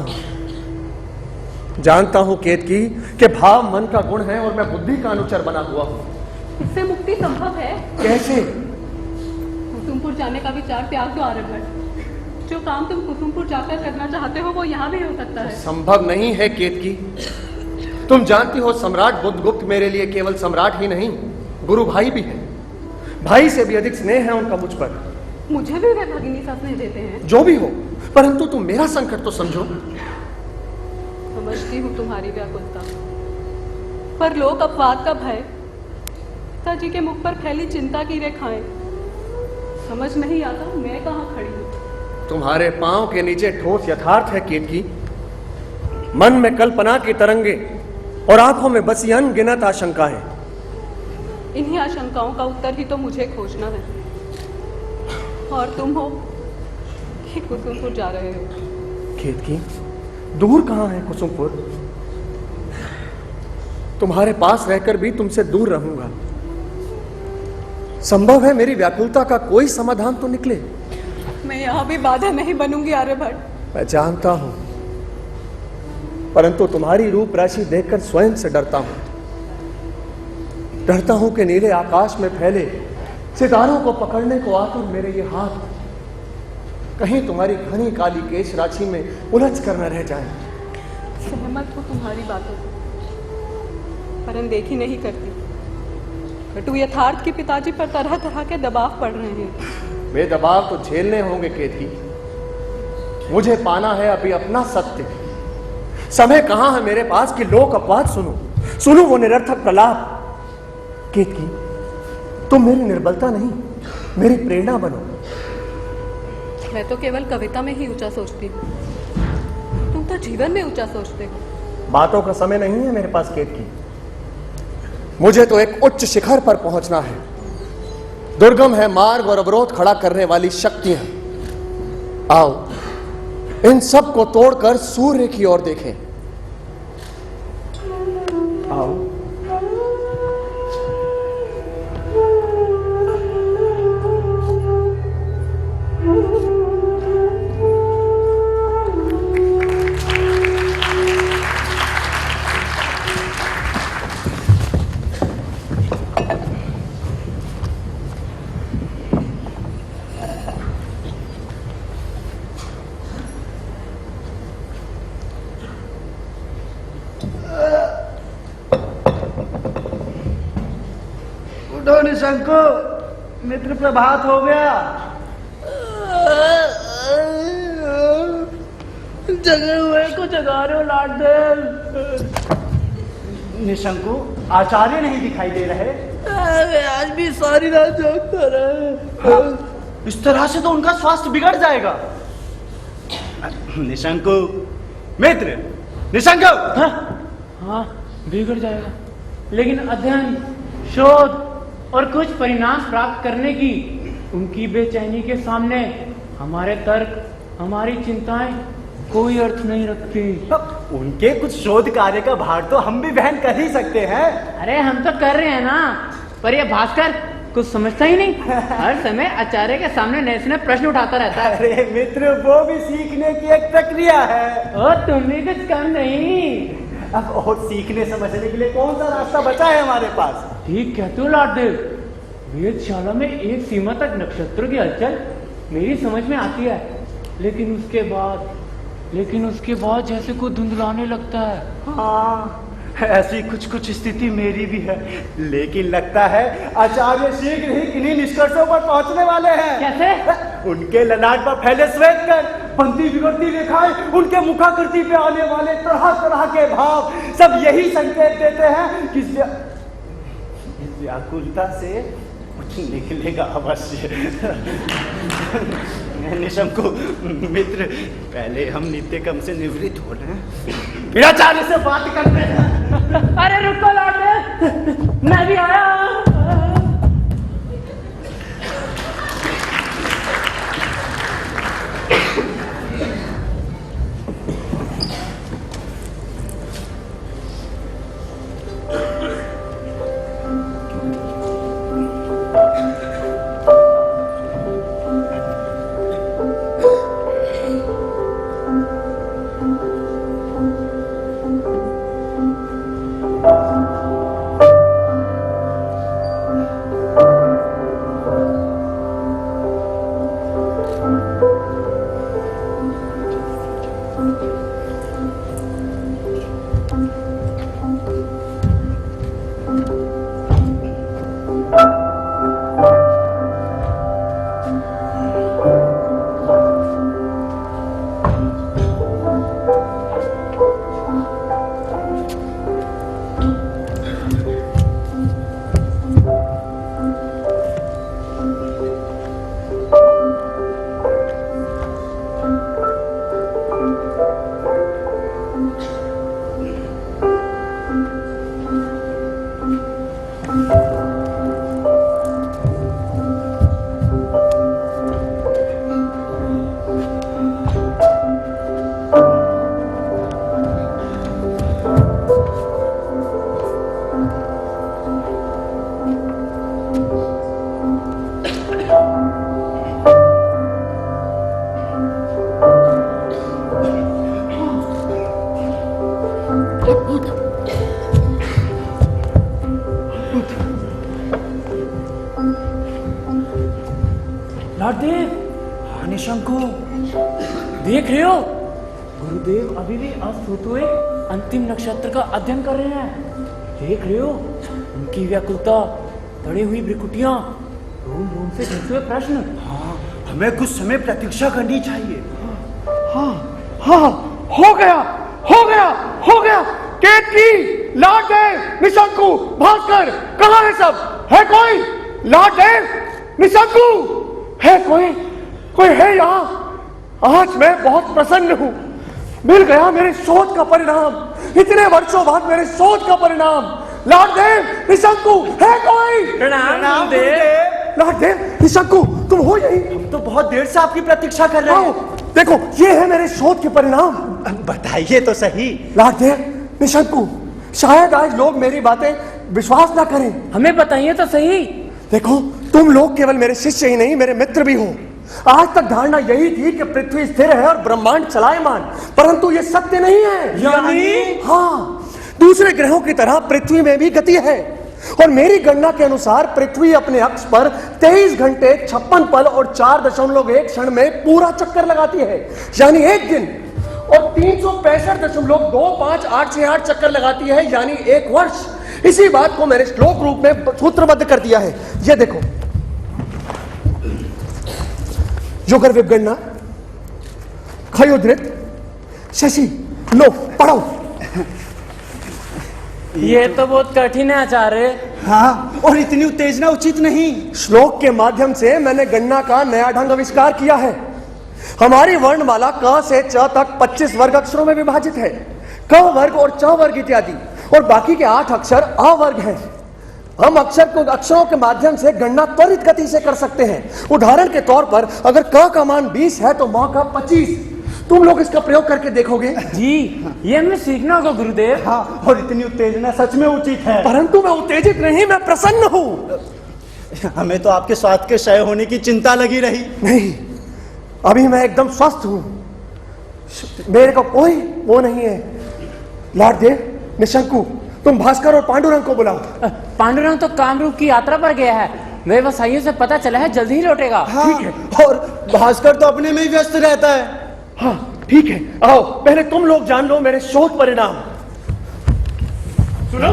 हूं केतकी कि भाव मन का गुण है और मैं बुद्धि का अनुचर बना हुआ हूं। इससे मुक्ति संभव है। कैसे? कुसुमपुर जाने का विचार त्याग दो आर्यभट्ट। जो काम तुम कुसुमपुर जाकर करना चाहते हो वो यहाँ भी हो सकता है। संभव नहीं है केतकी। तुम जानती हो सम्राट बुद्धगुप्त मेरे लिए केवल सम्राट ही नहीं, गुरु भाई भी है। भाई से भी अधिक स्नेह है उनका मुझ पर। मुझे भी वे भगिनी सा स्नेह देते हैं। जो भी हो, परंतु तुम मेरा संकट तो समझो। समझती हूँ तुम्हारी व्याकुलता, पर लोक अपवाद का भय, पिताजी के मुख पर फैली चिंता की रेखाएं, समझ नहीं आता मैं कहाँ खड़ी हूँ। तुम्हारे पांव के नीचे ठोस यथार्थ है केतकी। मन में कल्पना की तरंगे और आंखों में बसी अनगिनत आशंकाएं। इन्हीं आशंकाओं का उत्तर ही तो मुझे खोजना है। और तुम हो कि कुसुमपुर जा रहे हो। केतकी, दूर कहाँ है कुसुमपुर? तुम्हारे पास रहकर भी तुमसे दूर रहूंगा। संभव है मेरी व्याकुलता का कोई समाधान तो निकले। मैं यहां भी बाधा नहीं बनूंगी आर्यभट्ट। मैं जानता हूं, परंतु तुम्हारी रूप राशि देखकर स्वयं से डरता हूं। डरता हूं कि नीले आकाश में फैले सितारों को पकड़ने को आकर मेरे ये हाथ कहीं तुम्हारी घनी काली केश राशि में उलझ कर न रह जाए। सहमत हो तुम्हारी बातों से, पर अनदेखी नहीं करती। कटु यथार्थ के पिताजी पर तरह तरह के दबाव पड़ रहे हैं। वे दबाव तो झेलने होंगे केतकी। मुझे पाना है अभी अपना सत्य। समय कहां है मेरे पास कि लोक अपवाद सुनो वो निरर्थक प्रलाप। केतकी, तुम मेरी निर्बलता नहीं, मेरी प्रेरणा बनो। मैं तो केवल कविता में ही ऊंचा सोचती हूँ, तुम तो जीवन में ऊंचा सोचते हो। बातों का समय नहीं है मेरे पास केतकी। मुझे तो एक उच्च शिखर पर पहुंचना है। दुर्गम है मार्ग और अवरोध खड़ा करने वाली शक्तियां। आओ इन सब को तोड़कर सूर्य की ओर देखें। आओ। निशंको, मित्र प्रभात हो गया। जगे हुए को जगा रहे हो लाडदेव। निशंको, आचार्य नहीं दिखाई दे रहे। अरे आज भी सारी रात जागता रहे। इस तरह से तो उनका स्वास्थ्य बिगड़ जाएगा। निशंको, मित्र निशंको। हाँ बिगड़ जाएगा, लेकिन अध्ययन, शोध और कुछ परिणाम प्राप्त करने की उनकी बेचैनी के सामने हमारे तर्क, हमारी चिंताएं कोई अर्थ नहीं रखती। उनके कुछ शोध कार्य का भार तो हम भी वहन कर ही सकते हैं। अरे हम तो कर रहे हैं ना, पर ये भास्कर कुछ समझता ही नहीं। हर समय आचार्य के सामने नए नए प्रश्न उठाता रहता है। अरे मित्र, वो भी सीखने की एक प्रक्रिया है। और तुम भी कुछ कम नहीं। अब और सीखने समझने के लिए कौन सा रास्ता बचा है हमारे पास? ठीक कहते हो लाडदेव। वेदशाला में एक सीमा तक नक्षत्र की हलचल मेरी समझ में आती है, लेकिन उसके बाद जैसे कोई धुंधलाने लगता है। हाँ, ऐसी कुछ स्थिति मेरी भी है, लेकिन लगता है आचार्य शीघ्र ही किन्हीं निष्कर्षों पर पहुंचने वाले हैं। कैसे? उनके ललाट पर फैले श्वेत कर, पंक्ति विगड़ती रेखाएं, उनके मुखाकृति पे आने वाले तरह तरह के भाव सब यही संकेत देते हैं कि इस व्याकुलता से कुछ निकलेगा अवश्य। निशंकु मित्र, पहले हम नित्य कम से निवृत्त हो लें, फिर आचार्य से बात करते हैं। अरे रुको लाडदेव, मैं भी आया। लाडदेव, निशंकु, देख रहे हो, गुरुदेव अभी भी अस्त होते हुए अंतिम नक्षत्र का अध्ययन कर रहे हैं। देख रहे हो, उनकी व्याकुलता, तड़ी हुई भ्रिकुटियां, रोम रोम से ढलते हुए प्रश्न। हाँ, हमें कुछ समय प्रतीक्षा करनी चाहिए। हाँ, हो गया। केतकी, लाडदेव, निशंकु, भास्कर, कहाँ है सब? है कोई? लाडदेव, निशंकु, है कोई है यहाँ? आज मैं बहुत प्रसन्न हूँ। मिल गया मेरे शोध का परिणाम, इतने वर्षों बाद मेरे शोध का परिणाम। लाडदेव, निशंकु, है कोई? प्रणाम देव। लाडदेव, निशंकु, तुम हो यही? हम तो बहुत देर से आपकी प्रतीक्षा कर रहे हैं। देखो, ये है मेरे शोध के परिणाम। बताइए तो सही। लाडदेव, निशंकु, शायद आज लोग मेरी बातें विश्वास ना करें। हमें बताइए तो सही। देखो, तुम लोग केवल मेरे शिष्य ही नहीं, मेरे मित्र भी हो। आज तक धारणा यही थी कि पृथ्वी स्थिर है और ब्रह्मांड चलायमान, परंतु ये सत्य नहीं है। यानी? हाँ, दूसरे ग्रहों की तरह पृथ्वी में भी गति है, और मेरी गणना के अनुसार पृथ्वी अपने अक्ष पर 23 घंटे 56 पल और 4.1 क्षण में पूरा चक्कर लगाती है, यानी एक दिन, और 365.25868 चक्कर लगाती है, यानी एक वर्ष। इसी बात को मैंने श्लोक रूप में सूत्रबद्ध कर दिया है। ये देखो, योगर विपगणना, खयोधृत, शशि, लो पढ़ो। ये तो बहुत कठिन है आचार्य। हाँ, और इतनी उत्तेजना उचित नहीं। श्लोक के माध्यम से मैंने गणना का नया ढंग आविष्कार किया है। हमारी वर्णमाला क से च तक 25 वर्ग अक्षरों में विभाजित है। क वर्ग और च वर्ग इत्यादि, और बाकी के 8 अक्षर अ वर्ग हैं। हम अक्षरों के माध्यम से गणना त्वरित गति से कर सकते हैं। उदाहरण के तौर पर अगर क का मान 20 है तो म का 25। तुम लोग इसका प्रयोग करके देखोगे? जी, ये हमें सीखना होगा गुरुदेव। हाँ, और इतनी उत्तेजना सच में उचित है। परंतु मैं उत्तेजित नहीं, मैं प्रसन्न हूँ। हमें तो आपके स्वास्थ्य के क्षय होने की चिंता लगी रही। नहीं, अभी मैं एकदम स्वस्थ हूँ, मेरे को कोई वो नहीं है। लाडदेव, निशंकु, तुम भास्कर और पांडुरंग को बुलाओ। पांडुरंग तो कामरूप की यात्रा पर गया है, व्यवसायियों से पता चला है जल्दी ही लौटेगा। हाँ, ठीक है। और भास्कर तो अपने में ही व्यस्त रहता है। हाँ ठीक है, आओ पहले तुम लोग जान लो मेरे शोध परिणाम। सुनो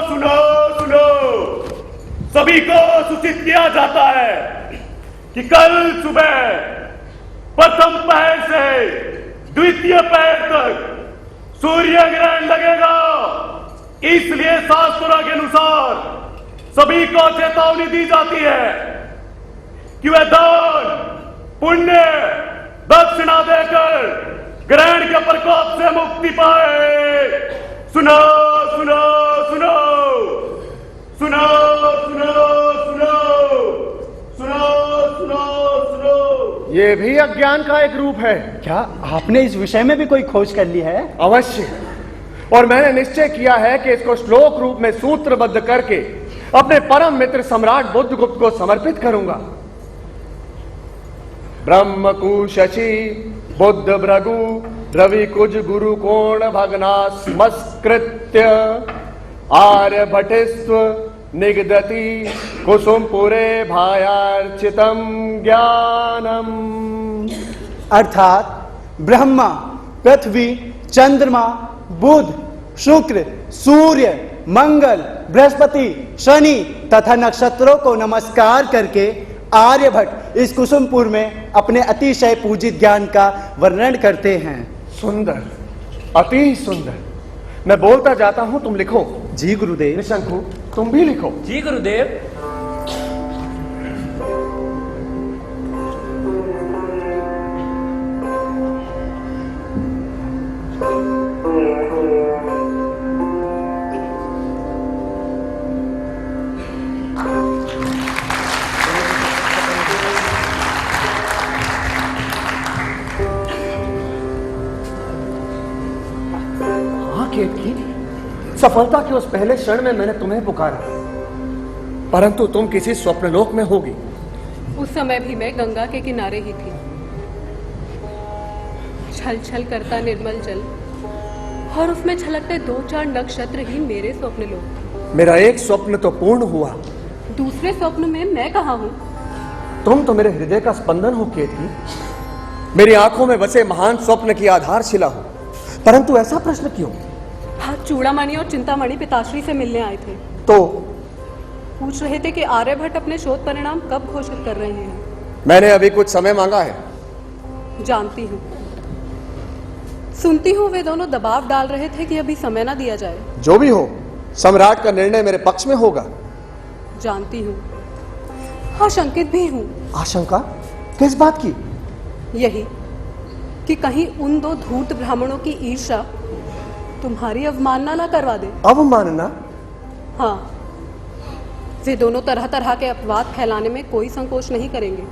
सुनो सुनो, सभी को सूचित किया जाता है कि कल सुबह प्रथम पहर से द्वितीय पहर तक सूर्य ग्रहण लगेगा। इसलिए शास्त्रों के अनुसार सभी को चेतावनी दी जाती है कि वे दान पुण्य दक्षिणा देकर ग्रहण के प्रकोप से मुक्ति पाए। सुनो सुनो सुनो सुनो सुनो सुनो सुनो सुनो सुनो। ये भी अज्ञान का एक रूप है। क्या आपने इस विषय में भी कोई खोज कर ली है? अवश्य, और मैंने निश्चय किया है कि इसको श्लोक रूप में सूत्रबद्ध करके अपने परम मित्र सम्राट बुद्धगुप्त को समर्पित करूंगा। ब्रह्म कु शशि बुद्ध भृगु रवि कुज गुरु कोण भग्नास्मस्कृत्य आर्यभटिस्व निगदति कुसुमपुरे भायार्चितम ज्ञानम। अर्थात ब्रह्मा, पृथ्वी, चंद्रमा, बुध, शुक्र, सूर्य, मंगल, बृहस्पति, शनि तथा नक्षत्रों को नमस्कार करके आर्यभट्ट इस कुसुमपुर में अपने अतिशय पूजित ज्ञान का वर्णन करते हैं। सुंदर, अति सुंदर। मैं बोलता जाता हूं, तुम लिखो। जी गुरुदेव। निशंकु तुम भी लिखो। जी गुरुदेव। सफलता के उस पहले क्षण में मैंने तुम्हें पुकारा, परंतु तुम किसी स्वप्नलोक में होगी। उस समय भी मैं गंगा के किनारे ही थी। छल छल करता निर्मल जल और उसमें छलकते 2-4 नक्षत्र ही मेरे स्वप्न लोक। मेरा एक स्वप्न तो पूर्ण हुआ। दूसरे स्वप्न में मैं कहाँ हूँ? तुम तो मेरे हृदय का स्पंदन हो केतकी, मेरी आंखों में बसे महान स्वप्न की आधारशिला हो। परंतु ऐसा प्रश्न क्यों? हाँ, चूड़ामणि और चिंतामणि पिताश्री से मिलने आए थे, तो पूछ रहे थे कि आर्यभट्ट अपने शोध परिणाम कब घोषित कर रहे हैं। मैंने अभी कुछ समय मांगा है। जानती हूँ, सुनती हूँ वे दोनों दबाव डाल रहे थे कि अभी समय ना दिया जाए। जो भी हो, सम्राट का निर्णय मेरे पक्ष में होगा। जानती हूँ, आशंकित भी हूँ। आशंका किस बात की? यही कि कहीं उन 2 धूर्त ब्राह्मणों की ईर्ष्या तुम्हारी अवमानना ना करवा दे। अवमानना? हाँ, वे दोनों तरह तरह के अपवाद फैलाने में कोई संकोच नहीं करेंगे।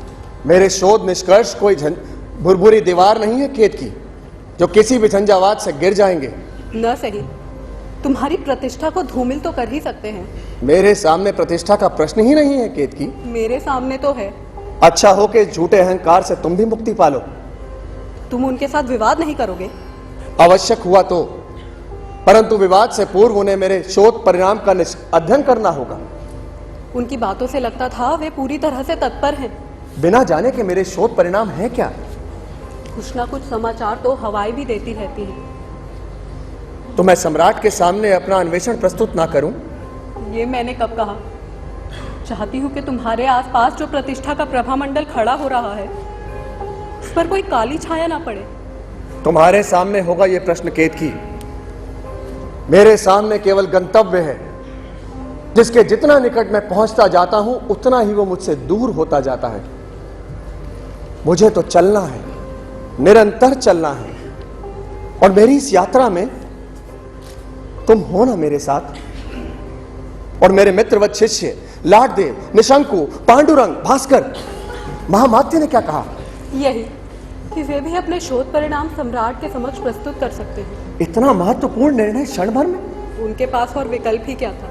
मेरे शोध निष्कर्ष कोई भुरभुरी दीवार नहीं है केतकी, जो किसी भी झंझावात से गिर जाएंगे। न सही, तुम्हारी प्रतिष्ठा को धूमिल तो कर ही सकते हैं। मेरे सामने प्रतिष्ठा का प्रश्न ही नहीं है केतकी। मेरे सामने तो है। अच्छा हो कि झूठे अहंकार से तुम भी मुक्ति पालो। तुम उनके साथ विवाद नहीं करोगे? आवश्यक हुआ तो, परंतु विवाद से पूर्व उन्हें मेरे शोध परिणाम का अध्ययन करना होगा। उनकी बातों से लगता था वे पूरी तरह से तत्पर हैं। बिना जाने के मेरे शोध परिणाम है क्या? कुछ ना कुछ समाचार तो हवाएं भी देती रहती हैं। तो मैं सम्राट के सामने अपना अन्वेषण प्रस्तुत ना करूं? ये मैंने कब कहा? चाहती हूँ कि तुम्हारे आसपास जो प्रतिष्ठा का प्रभामंडल खड़ा हो रहा है, उस पर कोई काली छाया ना पड़े। तुम्हारे सामने होगा ये प्रश्न केतकी। मेरे सामने केवल गंतव्य है, जिसके जितना निकट मैं पहुंचता जाता हूं, उतना ही वो मुझसे दूर होता जाता है। मुझे तो चलना है, निरंतर चलना है, और मेरी इस यात्रा में तुम हो ना मेरे साथ। और मेरे मित्र व शिष्य लाडदेव, निशंकु, पांडुरंग, भास्कर, महामात्य ने क्या कहा? यही कि वे भी अपने शोध परिणाम सम्राट के समक्ष प्रस्तुत कर सकते हैं। इतना महत्वपूर्ण निर्णय क्षण भर में? उनके पास और विकल्प ही क्या था?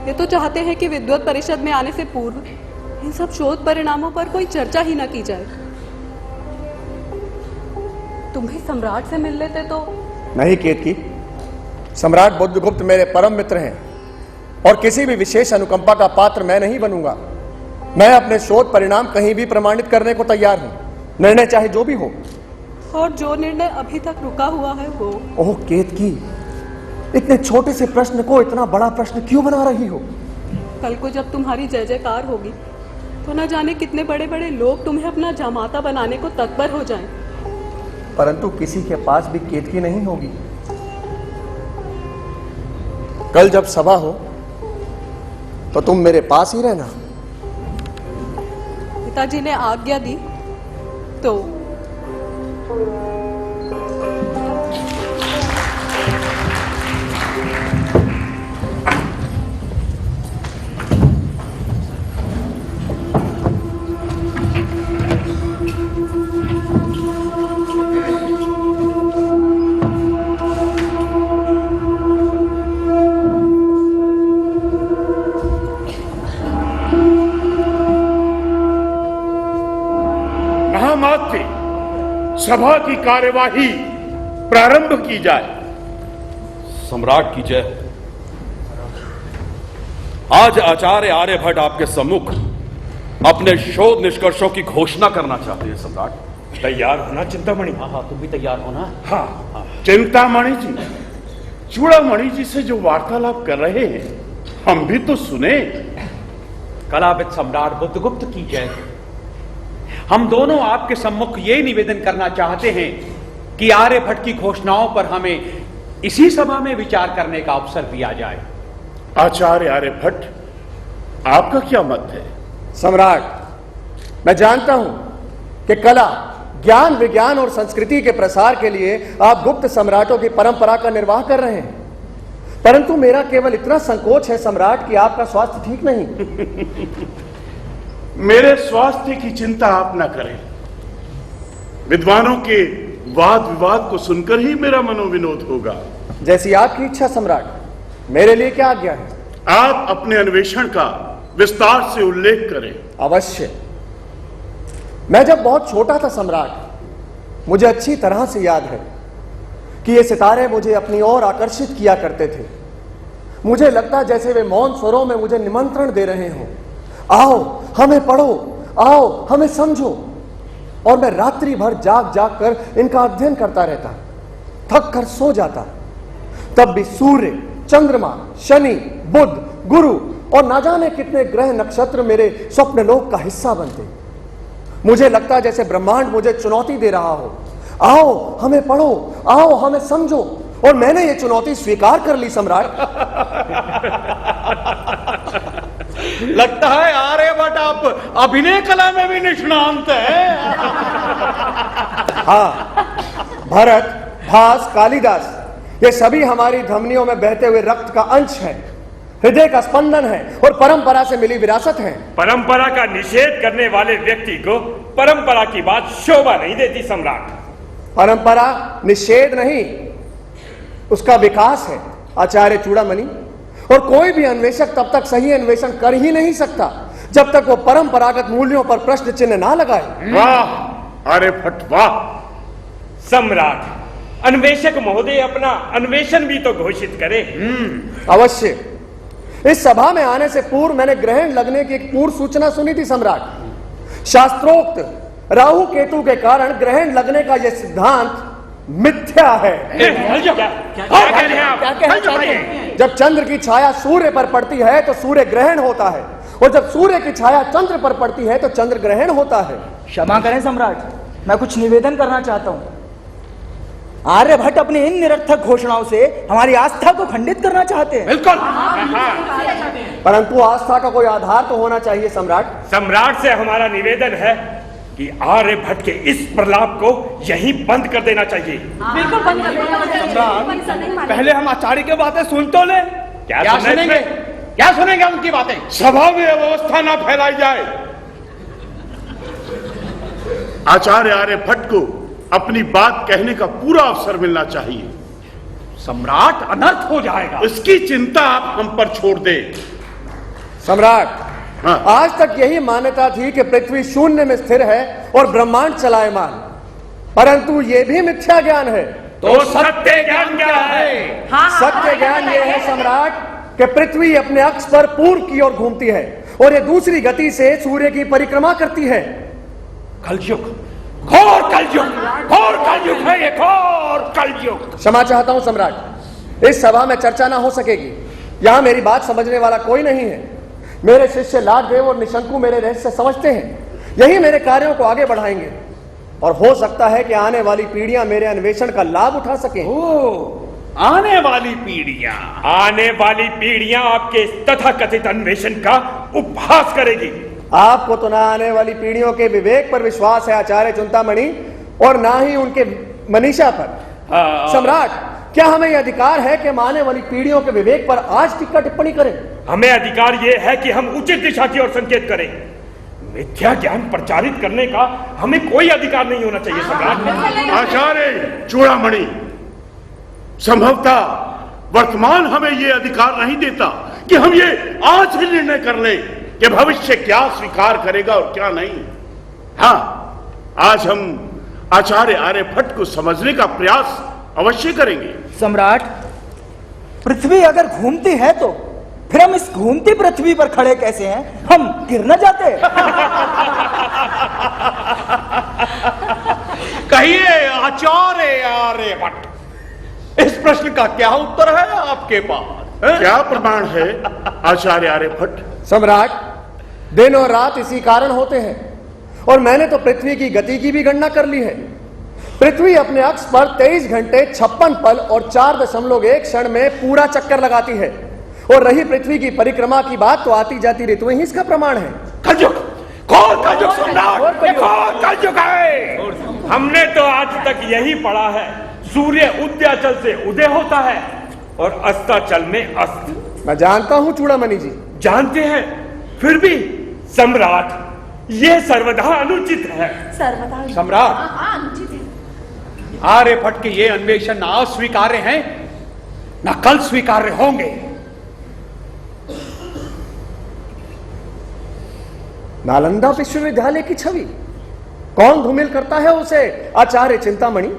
ये तो चाहते हैं कि विद्वत परिषद में आने से पूर्व इन सब शोध परिणामों पर कोई चर्चा ही न की जाए। तुम भी सम्राट से मिल लेते तो। नहीं केतकी, सम्राट बुद्धगुप्त मेरे परम मित्र हैं और किसी भी विशेष अनुकंपा का पात्र मैं नहीं बनूंगा। मैं अपने शोध परिणाम कहीं भी प्रमाणित करने को तैयार हूं, निर्णय चाहे जो भी हो। और जो निर्णय अभी तक रुका हुआ है वो। ओह केतकी, इतने छोटे से प्रश्न को इतना बड़ा प्रश्न क्यों बना रही हो? कल को जब तुम्हारी जय जयकार होगी तो न जाने कितने बड़े बड़े लोग तुम्हें अपना जामाता बनाने को तत्पर हो जाएं। परंतु किसी के पास भी केतकी नहीं होगी। कल जब सभा हो तो तुम मेरे पास ही रहना। पिताजी ने आज्ञा दी तो। सभा की कार्यवाही प्रारंभ की जाए। सम्राट की जय। आज आचार्य आर्यभट्ट आपके सम्मुख अपने शोध निष्कर्षों की घोषणा करना चाहते हैं। सम्राट तैयार होना चिंतामणि। हाँ, तुम भी तैयार होना। हाँ, चिंतामणि जी, चूड़ामणि जी से जो वार्तालाप कर रहे हैं हम भी तो सुने। कलाविद सम्राट बुद्धगुप्त की जय। हम दोनों आपके सम्मुख ये निवेदन करना चाहते हैं कि आर्यभट्ट की घोषणाओं पर हमें इसी सभा में विचार करने का अवसर दिया जाए। आचार्य आर्यभट्ट, आपका क्या मत है? सम्राट, मैं जानता हूं कि कला, ज्ञान, विज्ञान और संस्कृति के प्रसार के लिए आप गुप्त सम्राटों की परंपरा का निर्वाह कर रहे हैं, परंतु मेरा केवल इतना संकोच है सम्राट कि आपका स्वास्थ्य ठीक नहीं। मेरे स्वास्थ्य की चिंता आप न करें। विद्वानों के वाद विवाद को सुनकर ही मेरा मनोविनोद होगा। जैसी आपकी इच्छा सम्राट, मेरे लिए क्या आज्ञा है? आप अपने अन्वेषण का विस्तार से उल्लेख करें। अवश्य। मैं जब बहुत छोटा था सम्राट, मुझे अच्छी तरह से याद है कि ये सितारे मुझे अपनी ओर आकर्षित किया करते थे। मुझे लगता जैसे वे मौन स्वरों में मुझे निमंत्रण दे रहे हों, आओ हमें पढ़ो, आओ हमें समझो। और मैं रात्रि भर जाग जाग कर इनका अध्ययन करता रहता, थक कर सो जाता। तब भी सूर्य, चंद्रमा, शनि, बुध, गुरु और ना जाने कितने ग्रह नक्षत्र मेरे स्वप्न लोक का हिस्सा बनते। मुझे लगता जैसे ब्रह्मांड मुझे चुनौती दे रहा हो, आओ हमें पढ़ो, आओ हमें समझो। और मैंने ये चुनौती स्वीकार कर ली सम्राट। लगता है आर्यभट्ट आप अभिनय कला में भी निष्णांत हैं। हाँ, भरत, भास, कालिदास, ये सभी हमारी धमनियों में बहते हुए रक्त का अंश है, हृदय का स्पंदन है और परंपरा से मिली विरासत है। परंपरा का निषेध करने वाले व्यक्ति को परंपरा की बात शोभा नहीं देती सम्राट। परंपरा निषेध नहीं, उसका विकास है आचार्य चूड़ामणि। और कोई भी अन्वेषक तब तक सही अन्वेषण कर ही नहीं सकता जब तक वो परंपरागत मूल्यों पर प्रश्न चिन्ह ना लगाए। वाह आर्यभट्ट वाह। सम्राट, अन्वेषक महोदय अपना अन्वेषण भी तो घोषित करे। अवश्य। इस सभा में आने से पूर्व मैंने ग्रहण लगने की एक पूर्व सूचना सुनी थी सम्राट। शास्त्रोक्त राहु केतु के कारण ग्रहण लगने का यह सिद्धांत मिथ्या है। क्या कह रहे हैं आप? जब चंद्र की छाया सूर्य पर पड़ती है तो सूर्य ग्रहण होता है, और जब सूर्य की छाया चंद्र पर पड़ती है तो चंद्र ग्रहण होता है। क्षमा करें सम्राट, मैं कुछ निवेदन करना चाहता हूं। आर्यभट्ट अपनी इन निरर्थक घोषणाओं से हमारी आस्था को खंडित करना चाहते हैं। बिल्कुल। परंतु आस्था का कोई आधार तो होना चाहिए सम्राट। सम्राट से हमारा निवेदन है कि आर्यभट्ट के इस प्रलाप को यहीं बंद कर देना चाहिए। बिल्कुल बंद कर देना। पहले हम आचार्य की बातें सुन तो ले। क्या सुनेंगे? क्या सुनेंगे उनकी बातें? सभा में अव्यवस्था ना फैलाई जाए। आचार्य आर्यभट्ट को अपनी बात कहने का पूरा अवसर मिलना चाहिए। सम्राट, अनर्थ हो जाएगा। इसकी चिंता आप हम पर छोड़ दे। सम्राट, हाँ। आज तक यही मान्यता थी कि पृथ्वी शून्य में स्थिर है और ब्रह्मांड चलायमान, परंतु यह भी मिथ्या ज्ञान है। तो सत्य ज्ञान क्या है? सत्य ज्ञान ये है सम्राट कि पृथ्वी अपने अक्ष पर पूर्व की ओर घूमती है और ये दूसरी गति से सूर्य की परिक्रमा करती है। कलयुग, घोर कलयुग, घोर कलयुग है ये, घोर कलयुग। क्षमा चाहता हूं सम्राट, इस सभा में चर्चा ना हो सकेगी। यहां मेरी बात समझने वाला कोई नहीं है। मेरे शिष्य लाडदेव और निशंकु मेरे रहस्य समझते हैं, यही मेरे कार्यों को आगे बढ़ाएंगे और हो सकता है कि आने वाली पीढ़ियां मेरे अन्वेषण का लाभ उठा सकें। आने वाली पीढ़ियां? आने वाली पीढ़ियां आपके तथाकथित अन्वेषण का उपहास करेगी। आपको तो ना आने वाली पीढ़ियों के विवेक पर विश्वास है आचार्य चिंतामणि, और ना ही उनके मनीषा पर। सम्राट, क्या हमें यह अधिकार है कि हम आने वाली पीढ़ियों के विवेक पर आज टीका टिप्पणी करें? हमें अधिकार यह है कि हम उचित दिशा की ओर संकेत करें। मिथ्या ज्ञान प्रचारित करने का हमें कोई अधिकार नहीं होना चाहिए सम्राट। आचार्य चूड़ामणि, संभवतः वर्तमान हमें यह अधिकार नहीं देता कि हम ये आज ही निर्णय कर लें कि भविष्य क्या स्वीकार करेगा और क्या नहीं। हाँ, आज हम आचार्य आर्यभट्ट को समझने का प्रयास अवश्य करेंगे। सम्राट, पृथ्वी अगर घूमती है तो फिर हम इस घूमती पृथ्वी पर खड़े कैसे हैं? हम गिर न जाते? कहिए आचार्य आर्यभट्ट, इस प्रश्न का क्या उत्तर है आपके पास? क्या प्रमाण है आचार्य आर्यभट्ट? सम्राट, दिन और रात इसी कारण होते हैं, और मैंने तो पृथ्वी की गति की भी गणना कर ली है। पृथ्वी अपने अक्ष पर 23 घंटे 56 पल और 4.1 क्षण में पूरा चक्कर लगाती है। और रही पृथ्वी की परिक्रमा की बात, तो आती जाती ऋतुएं ही इसका प्रमाण है। कलयुग, घोर कलयुग सम्राट, घोर कलयुग है। हमने तो आज तक यही पढ़ा है, सूर्य उदयाचल से उदय होता है और अस्ताचल में अस्त। मैं जानता हूं चूड़ामणि जी। जानते हैं, फिर भी सम्राट, यह सर्वदा अनुचित है। सर्वदा सम्राट, अनुचित है। आर्यभट्ट के ये अन्वेषण न अस्वीकार्य हैं, न कल स्वीकार्य होंगे। नालंदा विश्वविद्यालय की छवि कौन धूमिल करता है उसे? आचार्य चिंतामणि।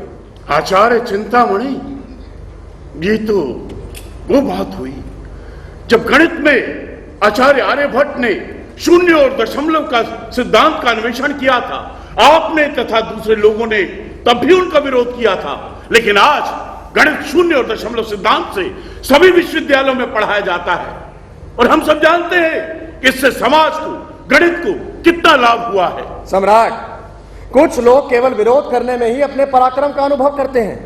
आचार्य चिंतामणि, ये तो वो बात हुई जब गणित में आचार्य आर्यभट्ट ने शून्य और दशमलव का सिद्धांत का अन्वेषण किया था। आपने तथा दूसरे लोगों ने तब भी उनका विरोध किया था, लेकिन आज गणित शून्य और दशमलव सिद्धांत से सभी विश्वविद्यालयों में पढ़ाया जाता है, और हम सब जानते हैं कि इससे समाज को, गणित को कितना लाभ हुआ है। सम्राट, कुछ लोग केवल विरोध करने में ही अपने पराक्रम का अनुभव करते हैं।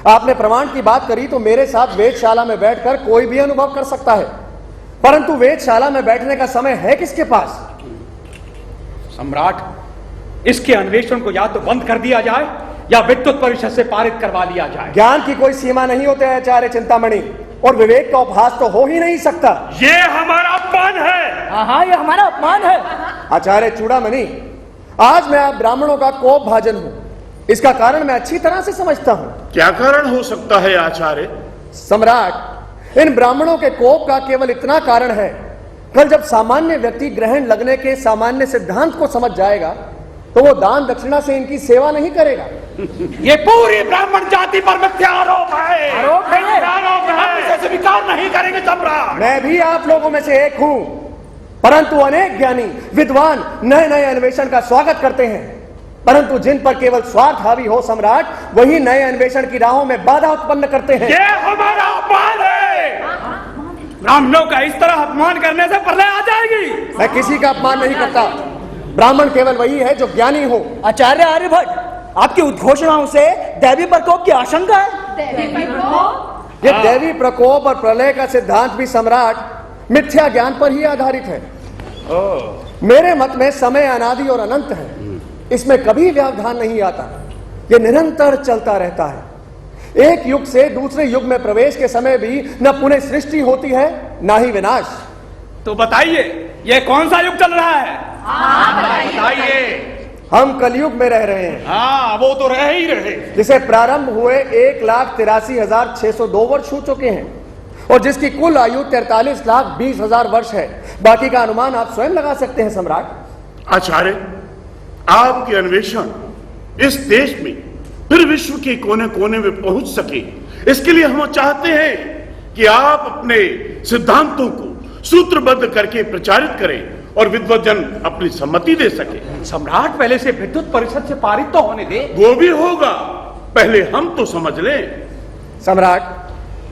आपने प्रमाण की बात करी, तो मेरे साथ वेदशाला में बैठकर कोई भी अनुभव कर सकता है, परंतु वेदशाला में बैठने का समय है किसके पास? सम्राट, इसके अन्वेषण को या तो बंद कर दिया जाए या विद्युत परिषद से पारित करवा लिया जाए। ज्ञान की कोई सीमा नहीं होती है आचार्य चिंतामणि, और विवेक का उपहास तो हो ही नहीं सकता। ये हमारा अपमान है। हाँ, ये हमारा अपमान है। आचार्य चूड़ामणि, आज मैं आप ब्राह्मणों का कोप भाजन हूं। इसका कारण मैं अच्छी तरह से समझता हूं। क्या कारण हो सकता है आचार्य? सम्राट, इन ब्राह्मणों के कोप का केवल इतना कारण है, कल जब सामान्य व्यक्ति ग्रहण लगने के सामान्य सिद्धांत को समझ जाएगा, तो वो दान दक्षिणा से इनकी सेवा नहीं करेगा। ये पूरी ब्राह्मण जाति पर मिथ्या आरोप है। आरोप है। हम इसे स्वीकार नहीं करेंगे सम्राट। मैं भी आप लोगों में से एक हूं, परंतु अनेक ज्ञानी विद्वान नए नए अन्वेषण का स्वागत करते हैं, परंतु जिन पर केवल स्वार्थ हावी हो सम्राट, वही नए अन्वेषण की राहों में बाधा उत्पन्न करते हैं। ये हमारा अपमान है। ब्राह्मणों का इस तरह अपमान करने से प्रलय आ जाएगी। मैं किसी का अपमान नहीं करता। ब्राह्मण केवल वही है जो ज्ञानी हो। आचार्य आर्यभट्ट, आपकी उद्घोषणाओं से दैवी प्रकोप की आशंका है। दैवी प्रकोप? ये दैवी प्रकोप और प्रलय का सिद्धांत भी सम्राट मिथ्या ज्ञान पर ही आधारित है। मेरे मत में समय अनादि और अनंत है, इसमें कभी व्यवधान नहीं आता। ये निरंतर चलता रहता है। एक युग से दूसरे युग में प्रवेश के समय भी न पुनः सृष्टि होती है, ना ही विनाश। तो बताइए, ये कौन सा युग चल रहा है? बताइए। हम कलयुग में रह रहे हैं। हाँ, वो तो रह ही रहे, जिसे प्रारंभ हुए 1,83,602 वर्ष हो चुके हैं, और जिसकी कुल आयु 43,20,000 वर्ष है। बाकी का अनुमान आप स्वयं लगा सकते हैं सम्राट। आचार्य, आपके अन्वेषण इस देश में फिर विश्व के कोने कोने में पहुंच सके, इसके लिए हम चाहते हैं कि आप अपने सिद्धांतों को सूत्रबद्ध करके प्रचारित करें और विद्वज्जन अपनी सम्मति दे सके। सम्राट पहले से विद्युत परिषद से पारित तो होने दे। वो भी होगा, पहले हम तो समझ लें। सम्राट,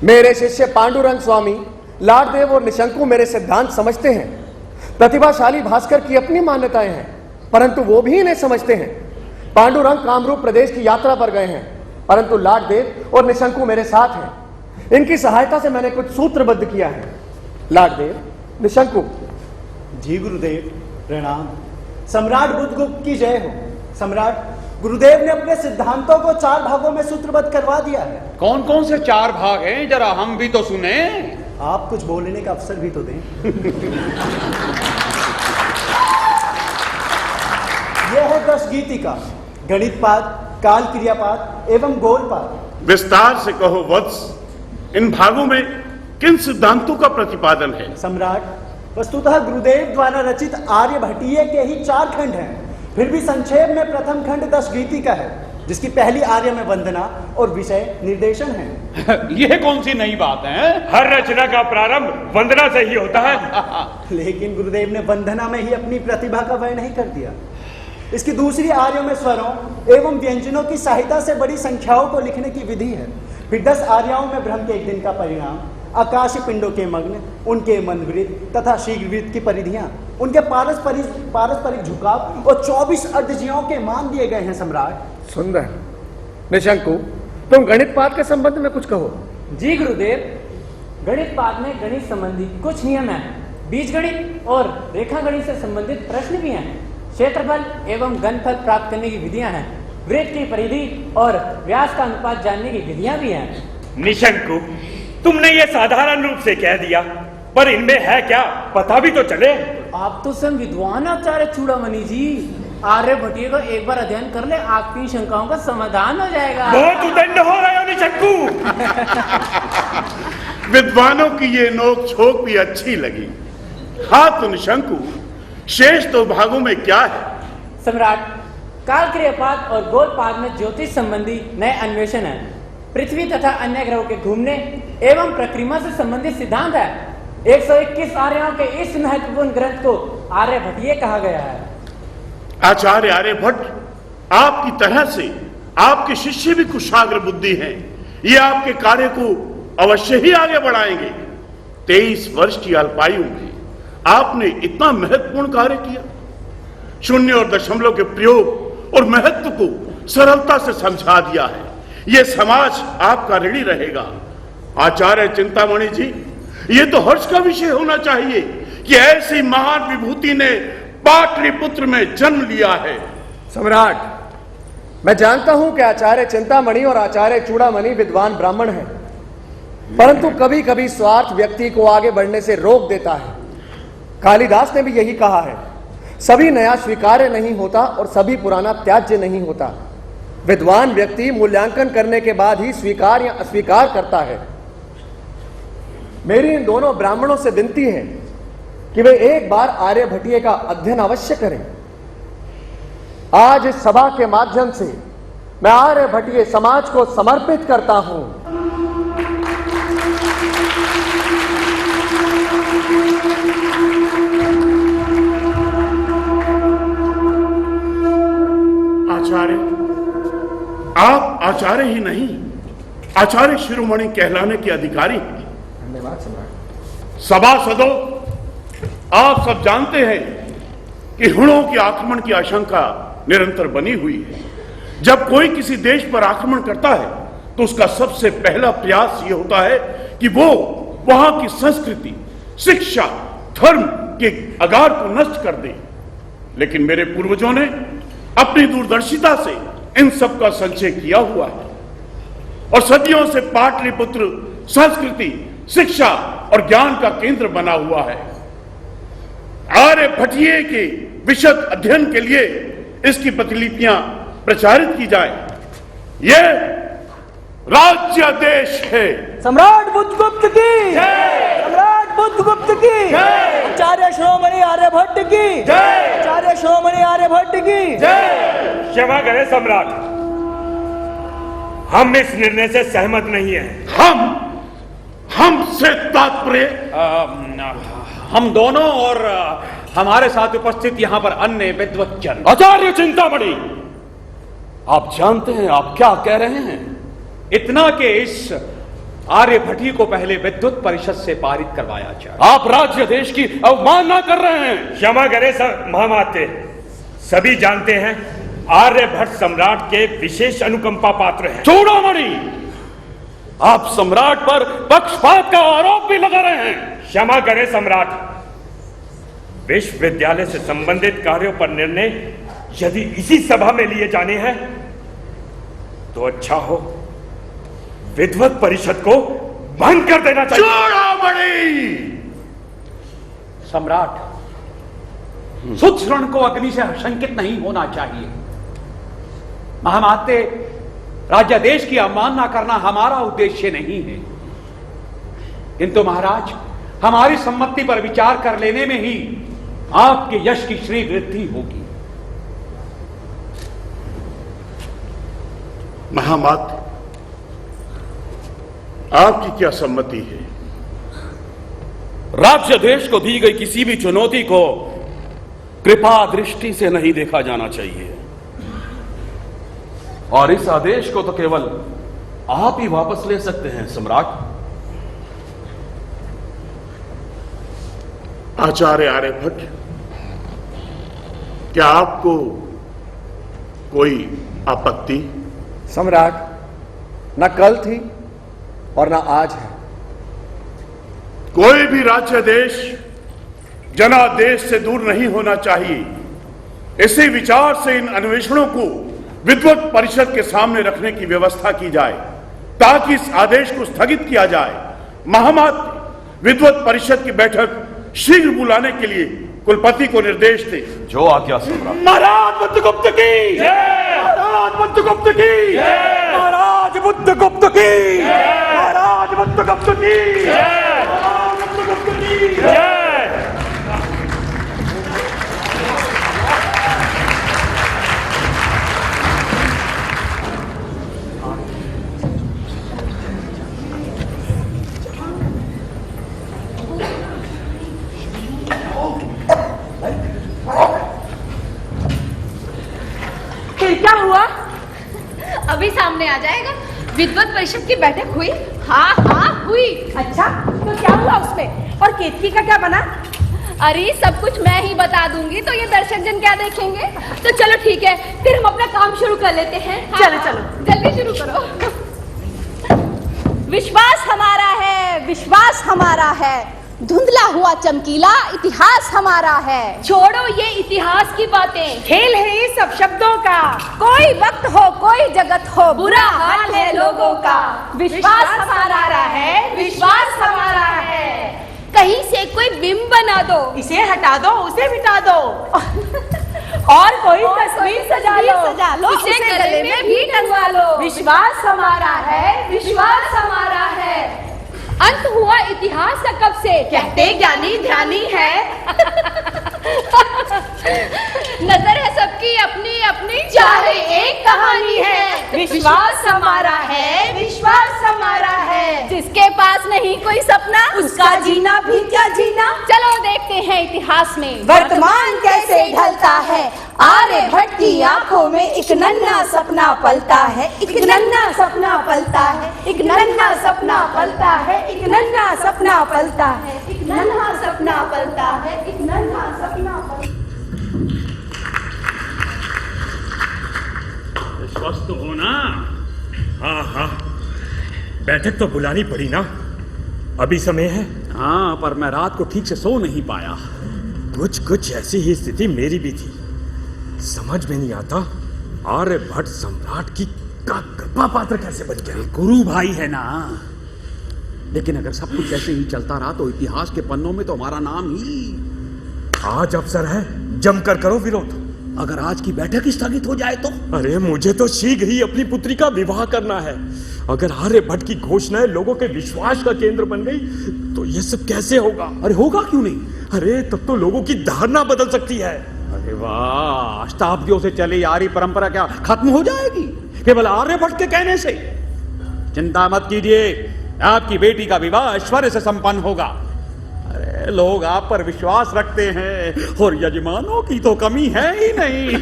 मेरे शिष्य पांडुरंग स्वामी, लाडदेव और निशंकु मेरे सिद्धांत समझते हैं। प्रतिभाशाली भास्कर की अपनी मान्यताएं हैं, परंतु वो भी इन्हें समझते हैं। पांडुरंग कामरूप प्रदेश की यात्रा पर गए हैं, परंतु लाडदेव और निशंकु मेरे साथ हैं। इनकी सहायता से मैंने कुछ सूत्रबद्ध किया है। लाडदेव, निशंकु। जी गुरुदेव, प्रणाम। सम्राट बुद्धगुप्त की जय हो। सम्राट, गुरुदेव ने अपने सिद्धांतों को 4 भागों में सूत्रबद्ध करवा दिया है। कौन कौन से 4 भाग हैं, जरा हम भी तो सुने। आप कुछ बोलने का अवसर भी तो दें। यह है 10 गीतिका, गणित पाद, काल क्रियापाद एवं गोलपाद। विस्तार से कहो वत्स, इन भागों में किन सिद्धांतों का प्रतिपादन है? सम्राट, वस्तुतः गुरुदेव द्वारा रचित आर्यभट्टीय के ही 4 खंड हैं। फिर भी संक्षेप में प्रथम खंड 10 गीतिका है, जिसकी पहली आर्य में वंदना और विषय निर्देशन है। यह कौन सी नई बात है? हर रचना का प्रारंभ वंदना से ही होता है। लेकिन गुरुदेव ने वंदना में ही अपनी प्रतिभा का वर्ण नहीं कर दिया। इसकी दूसरी आर्यों में स्वरों एवं व्यंजनों की सहायता से बड़ी संख्याओं को लिखने की विधि है। फिर 10 आर्याओं में ब्रह्म के एक दिन का परिणाम, आकाश पिंडों के मग्न, उनके मंदवृत्त तथा शीघ्रवृत्त की परिधियां, उनके पारस्परिक झुकाव और 24 अर्धजीवों के मान दिए गए हैं। सम्राट। सुंदर। निशंकु, तुम गणित पाद के संबंध में कुछ कहो। जी गुरुदेव, गणित पाद में गणित संबंधी कुछ नियम हैं। बीजगणित और रेखा गणित से संबंधित प्रश्न भी हैं। क्षेत्रफल एवं घनफल प्राप्त करने की विधियां हैं। वृत्त की परिधि और व्यास का अनुपात जानने की विधियां भी हैं। निशंकु, तुमने ये साधारण रूप से कह दिया, पर इनमें है क्या, पता भी तो चले। आप तो स्वयं विद्वान आचार्य चूड़ामणि जी, आर्यभट्टीय को एक बार अध्ययन कर ले, आपकी शंकाओं का समाधान हो जाएगा। बहुत उदंड हो रहे हो निशंकु। विद्वानों की ये नोक झोंक भी अच्छी लगी। हाँ तो निशंकु, शेष 2 भागों में क्या है? सम्राट, काल क्रियापाद और गोलपाद में ज्योतिष संबंधी नए अन्वेषण है। पृथ्वी तथा अन्य ग्रहों के घूमने एवं प्रक्रिया से संबंधित सिद्धांत है। 121 आर्यों के इस महत्वपूर्ण ग्रंथ को आर्यभट्टीय कहा गया है। आचार्य आर्यभट्ट, आपकी तरह से आपके शिष्य भी कुशाग्र बुद्धि हैं। ये आपके कार्य को अवश्य ही आगे बढ़ाएंगे। 23 वर्ष की अल्पायु में आपने इतना महत्वपूर्ण कार्य किया। शून्य और दशमलव के प्रयोग और महत्व को सरलता से समझा दिया है। यह समाज आपका ऋणी रहेगा। आचार्य चिंतामणि जी, ये तो हर्ष का विषय होना चाहिए कि ऐसी महान विभूति ने पाटलिपुत्र में जन्म लिया है। सम्राट, मैं जानता हूं कि आचार्य चिंतामणि और आचार्य चूड़ामणि विद्वान ब्राह्मण हैं, परंतु कभी कभी स्वार्थ व्यक्ति को आगे बढ़ने से रोक देता है। कालिदास ने भी यही कहा है, सभी नया स्वीकार्य नहीं होता और सभी पुराना त्याज्य नहीं होता। विद्वान व्यक्ति मूल्यांकन करने के बाद ही स्वीकार या अस्वीकार करता है। मेरी इन दोनों ब्राह्मणों से विनती है कि वे एक बार आर्यभट्टीय का अध्ययन अवश्य करें। आज इस सभा के माध्यम से मैं आर्यभट्टीय समाज को समर्पित करता हूं। आचार्य, आप आचार्य ही नहीं, आचार्य शिरोमणि कहलाने के अधिकारी हैं। धन्यवाद सम्राट। सभासदों, आप सब जानते हैं कि हुणों के आक्रमण की आशंका निरंतर बनी हुई है। जब कोई किसी देश पर आक्रमण करता है तो उसका सबसे पहला प्रयास यह होता है कि वो वहां की संस्कृति, शिक्षा, धर्म के आगार को नष्ट कर दे। लेकिन मेरे पूर्वजों ने अपनी दूरदर्शिता से इन सब का संचय किया हुआ है और सदियों से पाटलिपुत्र संस्कृति, शिक्षा और ज्ञान का केंद्र बना हुआ है। आर्यभट्टीय के विशद अध्ययन के लिए इसकी प्रतिलिपियां प्रचारित की जाए। यह राज्य देश है। सम्राट बुद्धगुप्त की जय। सम्राट बुद्धगुप्त की जय। आचार्य शिरोमणि आर्यभट्ट की जय। आचार्य शिरोमणि आर्यभट्ट की जय। क्षमा करें सम्राट, हम इस निर्णय से सहमत नहीं हैं। हमसे तात्पर्य हम दोनों और हमारे साथ उपस्थित यहां पर अन्य विद्वज्जन। आचार्य चिंतामणि, आप जानते हैं आप क्या कह रहे हैं? इतना कि इस आर्यभट्टी को पहले विद्वत परिषद से पारित करवाया जाए। आप राज्य देश की अवमानना कर रहे हैं। क्षमा करें महामाते, सभी जानते हैं आर्यभट्ट सम्राट के विशेष अनुकंपा पात्र हैं। चूड़ामणि, आप सम्राट पर पक्षपात का आरोप भी लगा रहे हैं। क्षमा करें सम्राट, विश्वविद्यालय से संबंधित कार्यों पर निर्णय यदि इसी सभा में लिए जाने हैं तो अच्छा हो विद्वत परिषद को भंग कर देना चाहिए। चूड़ामणि! सम्राट, सुश्रण को अग्नि से आशंकित नहीं होना चाहिए। महामाते, राज्यादेश की अवमानना करना हमारा उद्देश्य नहीं है, किंतु महाराज हमारी सम्मति पर विचार कर लेने में ही आपके यश की श्री वृद्धि होगी। महामाते, आपकी क्या सम्मति है? राज्य देश को दी गई किसी भी चुनौती को कृपा दृष्टि से नहीं देखा जाना चाहिए, और इस आदेश को तो केवल आप ही वापस ले सकते हैं सम्राट। आचार्य आर्यभट्ट, क्या आपको कोई आपत्ति? सम्राट, न कल थी और न आज है। कोई भी राज्य देश जनादेश से दूर नहीं होना चाहिए। इसी विचार से इन अन्वेषणों को विद्वत परिषद के सामने रखने की व्यवस्था की जाए ताकि इस आदेश को स्थगित किया जाए। महामात्र विद्वत परिषद की बैठक शीघ्र बुलाने के लिए कुलपति को निर्देश दे। जो आज्ञा सम्राट। महाराज बुद्धगुप्त की जय! महाराज बुद्धगुप्त की जय! महाराज बुद्धगुप्त की जय! महाराज बुद्धगुप्त की जय! महाराज बुद्धगुप्त की जय! फिर क्या हुआ? अभी सामने आ जाएगा। विद्वत परिषद की बैठक हुई? हाँ हाँ हुई। अच्छा, तो क्या हुआ उसमें? और केतकी का क्या बना? अरे सब कुछ मैं ही बता दूंगी तो ये दर्शक जन क्या देखेंगे। तो चलो ठीक है, फिर हम अपना काम शुरू कर लेते हैं। चलो चलो जल्दी शुरू करो। विश्वास हमारा है, विश्वास हमारा है, धुंधला हुआ चमकीला इतिहास हमारा है। छोड़ो ये इतिहास की बातें, खेल है ये सब शब्दों का। कोई वक्त हो कोई जगत हो, बुरा हाल है लोगों का। विश्वास हमारा है, विश्वास हमारा है। कहीं से कोई बिंब बना दो, इसे हटा दो, उसे मिटा दो, और कोई तस्वीर सजा लो, इसे गले में भी टंगवा लो। विश्वास हमारा है, विश्वास हमारा है। अंत हुआ इतिहास का कब से, कहते ज्ञानी ध्यानी है। नजर है सबकी अपनी अपनी, चाहे एक कहानी है। विश्वास हमारा है, विश्वास हमारा है। जिसके पास नहीं कोई सपना, उसका जीना भी क्या जीना। चलो देखते हैं इतिहास में वर्तमान कैसे ढलता है। आर्यभट्ट की आंखों में एक नन्हा सपना पलता है, एक नन्हा सपना पलता है, एक नन्हा सपना पलता है, एक नन्हा सपना पलता है, एक नन्हा सपना पलता है, एक नन्हा सपना पलता है। स्वस्थ हो ना? हाँ हाँ, बैठक तो बुलानी पड़ी ना, अभी समय है। हाँ, पर मैं रात को ठीक से सो नहीं पाया। कुछ ऐसी ही स्थिति मेरी भी थी। समझ में नहीं आता आर्यभट्ट सम्राट की कृपा पात्र कैसे बन गया। गुरु भाई है ना। लेकिन अगर सब कुछ ऐसे ही चलता रहा तो इतिहास के पन्नों में तो हमारा नाम ही। आज अवसर है, जमकर करो विरोध। अगर आज की बैठक स्थगित हो जाए तो? अरे मुझे तो शीघ्र ही अपनी पुत्री का विवाह करना है। अगर आर्यभट्ट की घोषणाएं लोगों के विश्वास का केंद्र बन गई तो ये सब कैसे होगा? अरे होगा क्यों नहीं? अरे तब तो लोगों की धारणा बदल सकती है। अरे वाह, शताब्दियों से चली आ रही परंपरा क्या खत्म हो जाएगी केवल आर्यभट्ट के कहने से? चिंता मत कीजिए, आपकी बेटी का विवाह ऐश्वर्य से संपन्न होगा। अरे लोग आप पर विश्वास रखते हैं और यजमानों की तो कमी है ही नहीं।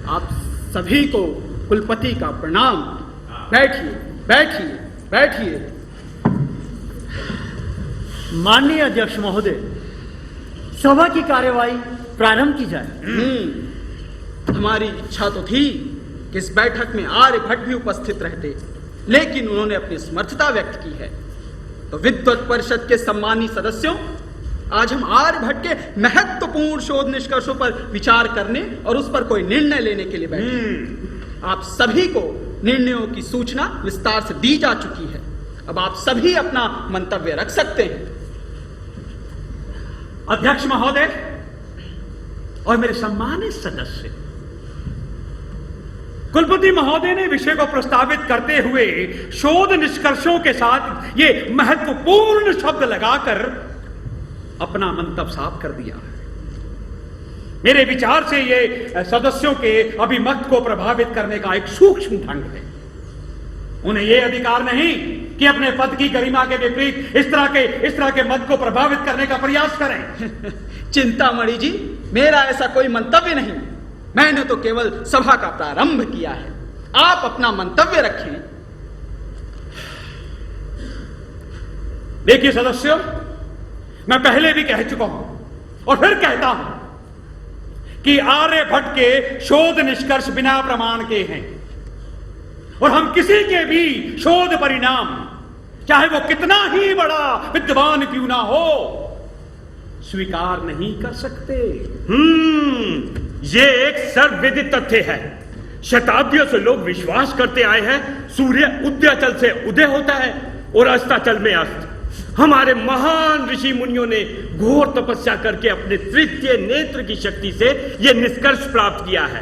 आप सभी को कुलपति का प्रणाम। बैठिए बैठिए बैठिए। माननीय अध्यक्ष महोदय, सभा की कार्यवाही प्रारंभ की जाए। हमारी इच्छा तो थी कि इस बैठक में आर्यभट्ट भी उपस्थित रहते, लेकिन उन्होंने अपनी समर्थता व्यक्त की है। तो विद्वत परिषद के सम्मानी सदस्यों, आज हम आर्यभट्ट के महत्वपूर्ण शोध निष्कर्षों पर विचार करने और उस पर कोई निर्णय लेने के लिए बैठे। आप सभी को निर्णयों की सूचना विस्तार से दी जा चुकी है। अब आप सभी अपना मंतव्य रख सकते हैं। अध्यक्ष महोदय और मेरे सम्मानित सदस्य, कुलपति महोदय ने विषय को प्रस्तावित करते हुए शोध निष्कर्षों के साथ ये महत्वपूर्ण शब्द लगाकर अपना मंतव्य साफ कर दिया है। मेरे विचार से ये सदस्यों के अभिमत को प्रभावित करने का एक सूक्ष्म ढंग है। उन्हें यह अधिकार नहीं कि अपने पद की गरिमा के विपरीत इस तरह के मत को प्रभावित करने का प्रयास करें। चिंतामणि जी, मेरा ऐसा कोई मंतव्य नहीं। मैंने तो केवल सभा का प्रारंभ किया है। आप अपना मंतव्य रखें। देखिए सदस्यों, मैं पहले भी कह चुका हूं और फिर कहता हूं कि आर्यभट्ट के शोध निष्कर्ष बिना प्रमाण के हैं और हम किसी के भी शोध परिणाम, चाहे वो कितना ही बड़ा विद्वान क्यों ना हो, स्वीकार नहीं कर सकते। ये एक सर्वविदित तथ्य है। शताब्दियों से लोग विश्वास करते आए हैं सूर्य उदयाचल से उदय होता है और अस्ताचल में अस्त। हमारे महान ऋषि मुनियों ने घोर तपस्या करके अपने तृतीय नेत्र की शक्ति से यह निष्कर्ष प्राप्त किया है।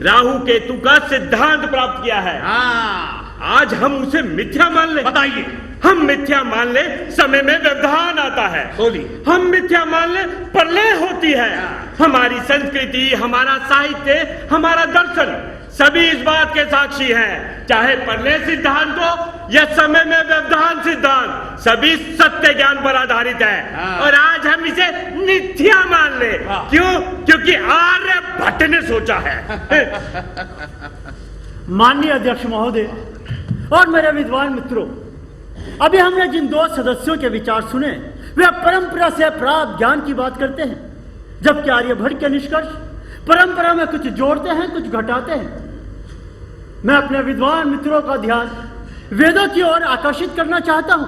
राहु केतु का सिद्धांत प्राप्त किया है। आज हम उसे मिथ्या मान ले। बताइए। हम मिथ्या मान ले समय में व्यवधान आता है। बोलिए। हम मिथ्या मान ले प्रलय होती है। हमारी संस्कृति, हमारा साहित्य, हमारा दर्शन सभी इस बात के साक्षी हैं। चाहे प्रलय सिद्धांत हो या समय में व्यवधान सिद्धांत, सभी सत्य ज्ञान पर आधारित है। और आज हम इसे मिथ्या मान ले। क्यों? क्योंकि आर्यभट्ट ने सोचा है। माननीय अध्यक्ष महोदय और मेरे विद्वान मित्रों, अभी हमने जिन दो सदस्यों के विचार सुने, वे परंपरा से प्राप्त ज्ञान की बात करते हैं, जबकि आर्यभट्ट के निष्कर्ष परंपरा में कुछ जोड़ते हैं, कुछ घटाते हैं। मैं अपने विद्वान मित्रों का ध्यान वेदों की ओर आकर्षित करना चाहता हूं।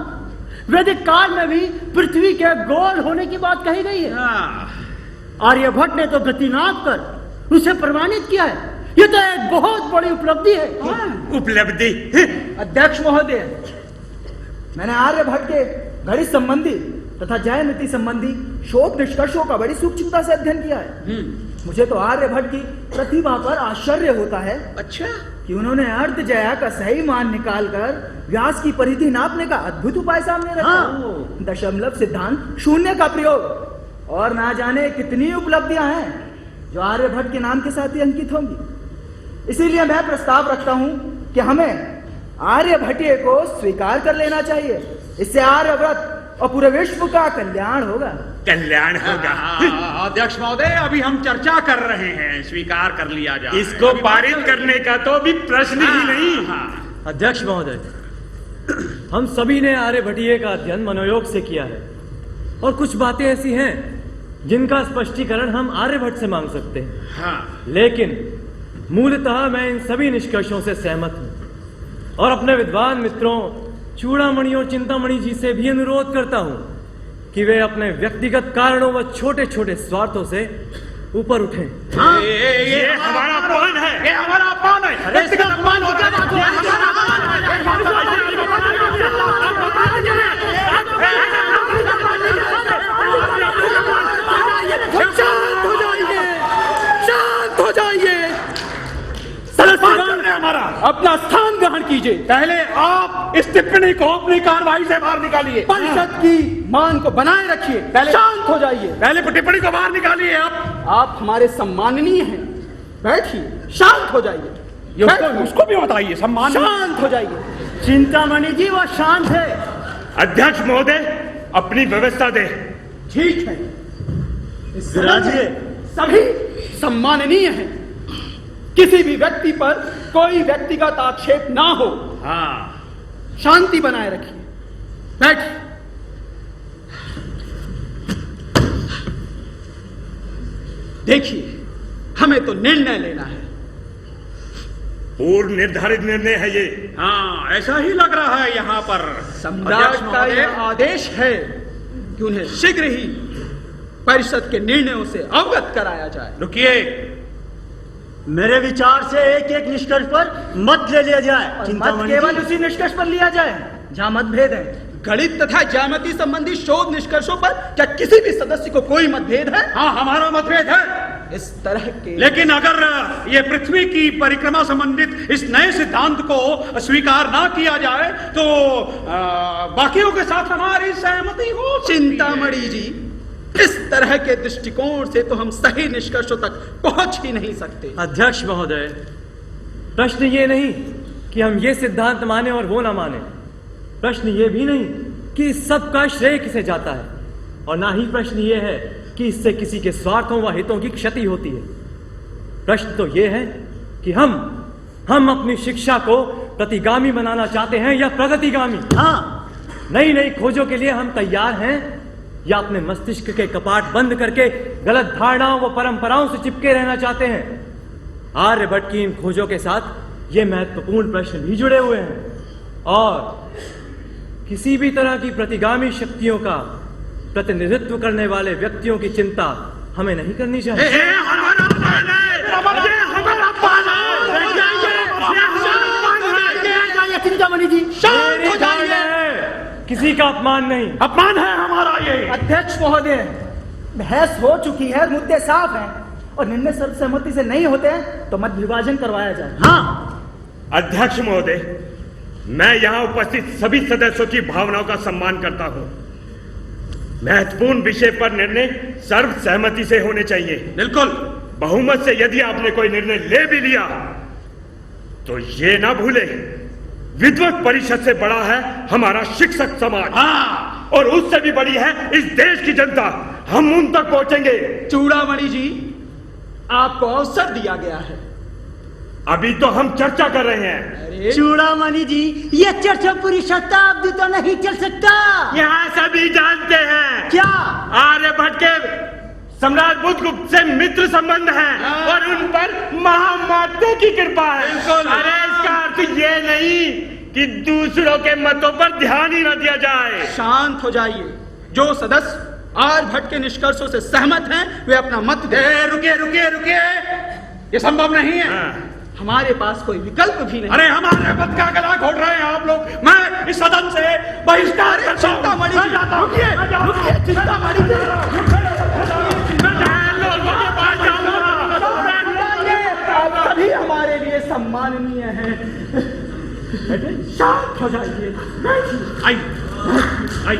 वैदिक काल में भी पृथ्वी के गोल होने की बात कही गई है। आर्यभट्ट ने तो गति नाप कर उसे प्रमाणित किया है। यह तो एक बहुत बड़ी उपलब्धि है। उपलब्धि? अध्यक्ष महोदय, मैंने आर्यभट्ट के घड़ी संबंधी तथा ज्यामिति संबंधी शोध निष्कर्षों का बड़ी सूक्ष्मता से अध्ययन किया है। मुझे तो आर्यभट्ट की प्रतिभा पर आश्चर्य होता है। अच्छा? कि उन्होंने अर्ध जया का सही मान निकालकर व्यास की परिधि नापने का अद्भुत उपाय सामने रखा। दशमलव सिद्धांत, शून्य का प्रयोग और ना जाने कितनी उपलब्धियां हैं जो आर्यभट्ट के नाम के साथ ही अंकित होंगी। इसीलिए मैं प्रस्ताव रखता हूं कि हमें आर्यभट्टीय को स्वीकार कर लेना चाहिए। इससे आर्यव्रत और पूरे विश्व का कल्याण होगा। कल्याण होगा। अध्यक्ष महोदय, अभी हम चर्चा कर रहे हैं, स्वीकार कर लिया जाए। इसको पारित करने का तो भी प्रश्न ही नहीं। अध्यक्ष महोदय, हम सभी ने आर्यभट्टीय का अध्ययन मनोयोग से किया है और कुछ बातें ऐसी हैं जिनका स्पष्टीकरण हम आर्यभट्ट से मांग सकते हैं। लेकिन मूलतः मैं इन सभी निष्कर्षों से सहमत हूं और अपने विद्वान मित्रों चूड़ामणि और चिंतामणि जी से भी अनुरोध करता हूं कि वे अपने व्यक्तिगत कारणों व छोटे छोटे स्वार्थों से ऊपर उठें। ये हमारा अपमान है। ये हमारा अपमान है। अरे इसका अपमान हो शांत हो जाइए। हमारा अपना स्थान ग्रहण कीजिए। पहले आप इस टिप्पणी को अपनी कार्रवाई से बाहर निकालिए। परिषद की मान को बनाए रखिए। शांत हो जाइए। पहले टिप्पणी को बाहर निकालिए। आप हमारे सम्माननीय हैं, बैठिए, शांत हो जाइए। ये उसको भी बताइए, सम्मान। शांत हो जाइए। चिंतामणि जी वो शांत है। अध्यक्ष महोदय, अपनी व्यवस्था दे। ठीक है, विराजिए। सभी सम्माननीय हैं। किसी भी व्यक्ति पर कोई व्यक्तिगत आक्षेप ना हो। हाँ, शांति बनाए रखिए। बैठिए। देखिए, हमें तो निर्णय लेना है। पूर्व निर्धारित निर्णय है ये। हाँ, ऐसा ही लग रहा है यहाँ पर। सम्राट का यह आदेश है कि उन्हें शीघ्र ही परिषद के निर्णयों से अवगत कराया जाए। रुकिए, मेरे विचार से एक एक निष्कर्ष पर मत ले लिया जाए। मत केवल उसी निष्कर्ष पर लिया जाए जहाँ मतभेद है। गणित तथा ज्यामिति संबंधी शोध निष्कर्षों पर क्या किसी भी सदस्य को कोई मतभेद है? हाँ, हमारा मतभेद है। इस तरह के लेकिन अगर ये पृथ्वी की परिक्रमा संबंधित इस नए सिद्धांत को स्वीकार ना किया जाए तो बाकियों के साथ हमारी सहमति हो। चिंतामणि जी, इस तरह के दृष्टिकोण से तो हम सही निष्कर्षों तक पहुंच ही नहीं सकते। अध्यक्ष महोदय, प्रश्न ये नहीं कि हम ये सिद्धांत माने और वो ना माने। प्रश्न ये भी नहीं कि इस सब का श्रेय किसे जाता है, और ना ही प्रश्न ये है कि इससे किसी के स्वार्थों व हितों की क्षति होती है। प्रश्न तो ये है कि हम अपनी शिक्षा को प्रतिगामी बनाना चाहते हैं या प्रगतिगामी। हाँ, नई नई खोजों के लिए हम तैयार हैं या अपने मस्तिष्क के कपाट बंद करके गलत धारणाओं व परंपराओं से चिपके रहना चाहते हैं। आर्यभट्ट की इन खोजों के साथ ये महत्वपूर्ण प्रश्न भी जुड़े हुए हैं, और किसी भी तरह की प्रतिगामी शक्तियों का प्रतिनिधित्व करने वाले व्यक्तियों की चिंता हमें नहीं करनी चाहिए। चिंतामणि जी, शांत हो जाइए। किसी का अपमान नहीं। अपमान है हमारा ये। अध्यक्ष महोदय, बहस हो चुकी है, मुद्दे साफ हैं, और निर्णय सर्वसम्मति से नहीं होते हैं तो मत विभाजन करवाया जाए। हाँ, अध्यक्ष महोदय, मैं यहाँ उपस्थित सभी सदस्यों की भावनाओं का सम्मान करता हूँ। महत्वपूर्ण विषय पर निर्णय सर्वसहमति से होने चाहिए। बिल्कुल। बहुमत से यदि आपने कोई निर्णय ले भी लिया तो ये ना भूले, विद्वत परिषद से बड़ा है हमारा शिक्षक समाज। हाँ, और उससे भी बड़ी है इस देश की जनता। हम उन तक पहुंचेंगे। चूड़ामणि जी, आपको अवसर दिया गया है। अभी तो हम चर्चा कर रहे हैं। चूड़ामणि जी, ये चर्चा पूरी शताब्दी तो नहीं चल सकता। यहाँ सभी जानते हैं क्या? आर्यभट्ट के सम्राट बुद्धगुप्त से मित्र संबंध है और उन पर महामाते की कृपा है। अरे इसका अर्थ ये नहीं कि दूसरों के मतों पर ध्यान ही न दिया जाए। शांत हो जाइए। जो सदस्य आर्यभट्ट के निष्कर्षों से सहमत हैं वे अपना मत दें। रुकिए रुकिए रुकिए, ये संभव नहीं है। हमारे पास कोई विकल्प भी नहीं। अरे हमारे पद का गला घोट रहे हैं आप लोग। मैं इस सदन से बहिष्कार करता हूं। चिंतामणि जी, रुकिए, चिंतामणि जी, आप सभी हमारे लिए सम्माननीय हैं। शांत हो जाइए। आई आई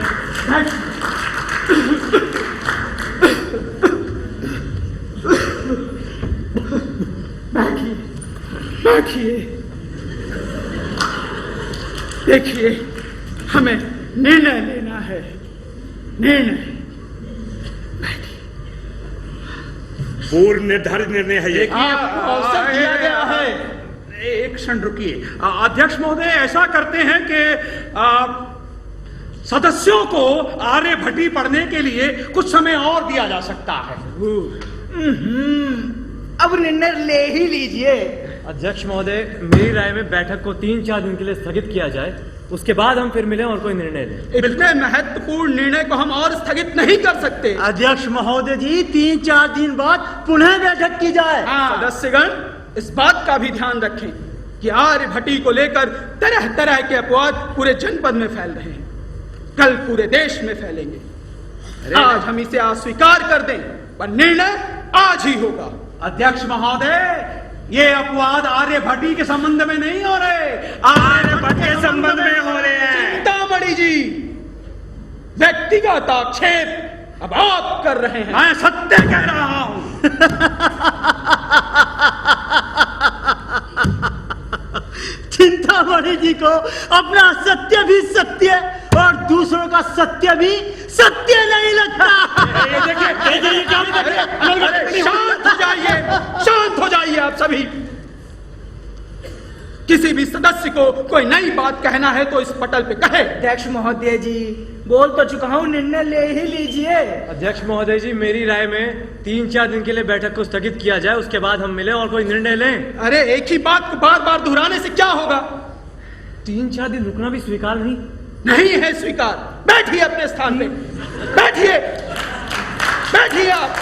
बैठिए। देखिए, हमें निर्णय लेना है। निर्णय पूर्व निर्धारित निर्णय है ये। अवसर दिया गया है। एक क्षण रुकिए। अध्यक्ष महोदय, ऐसा करते हैं कि सदस्यों को आर्यभट्टी पढ़ने के लिए कुछ समय और दिया जा सकता है। अब निर्णय ले ही लीजिए। अध्यक्ष महोदय, मेरी राय में बैठक को 3-4 दिन के लिए स्थगित किया जाए, उसके बाद हम फिर मिलें और कोई निर्णय लें। इतने महत्वपूर्ण निर्णय को हम और स्थगित नहीं कर सकते। अध्यक्ष महोदय जी, 3-4 दिन बाद पुनः बैठक की जाए। सदस्यगण, इस बात का भी ध्यान रखें कि आर्यभट्टी को लेकर तरह तरह के अपवाद पूरे जनपद में फैल रहे हैं, कल पूरे देश में फैलेंगे। आज हम इसे अस्वीकार कर दें, पर निर्णय आज ही होगा। अध्यक्ष महोदय, ये अपवाद आर्यभट्टी के संबंध में नहीं हो रहे, आर्यभट्ट के संबंध में हो रहे हैं। चिंतामणि जी, व्यक्तिगत आक्षेप अब आप कर रहे हैं। मैं सत्य कह रहा हूं। द्रोणी जी को अपना सत्य भी सत्य और दूसरों का सत्य भी सत्य नहीं लगता। शांत हो जाइए आप सभी। किसी भी सदस्य को कोई नई बात कहना है तो इस पटल पे कहे। अध्यक्ष महोदय जी, बोल तो चुका हूँ, निर्णय ले ही लीजिए। अध्यक्ष महोदय जी, मेरी राय में 3-4 दिन के लिए बैठक को स्थगित किया जाए, उसके बाद हम मिलें और कोई निर्णय लें। अरे एक ही बात को बार बार दोहराने से क्या होगा? 3-4 दिन रुकना भी स्वीकार नहीं है स्वीकार। बैठिए अपने स्थान पे, बैठिए बैठिए आप।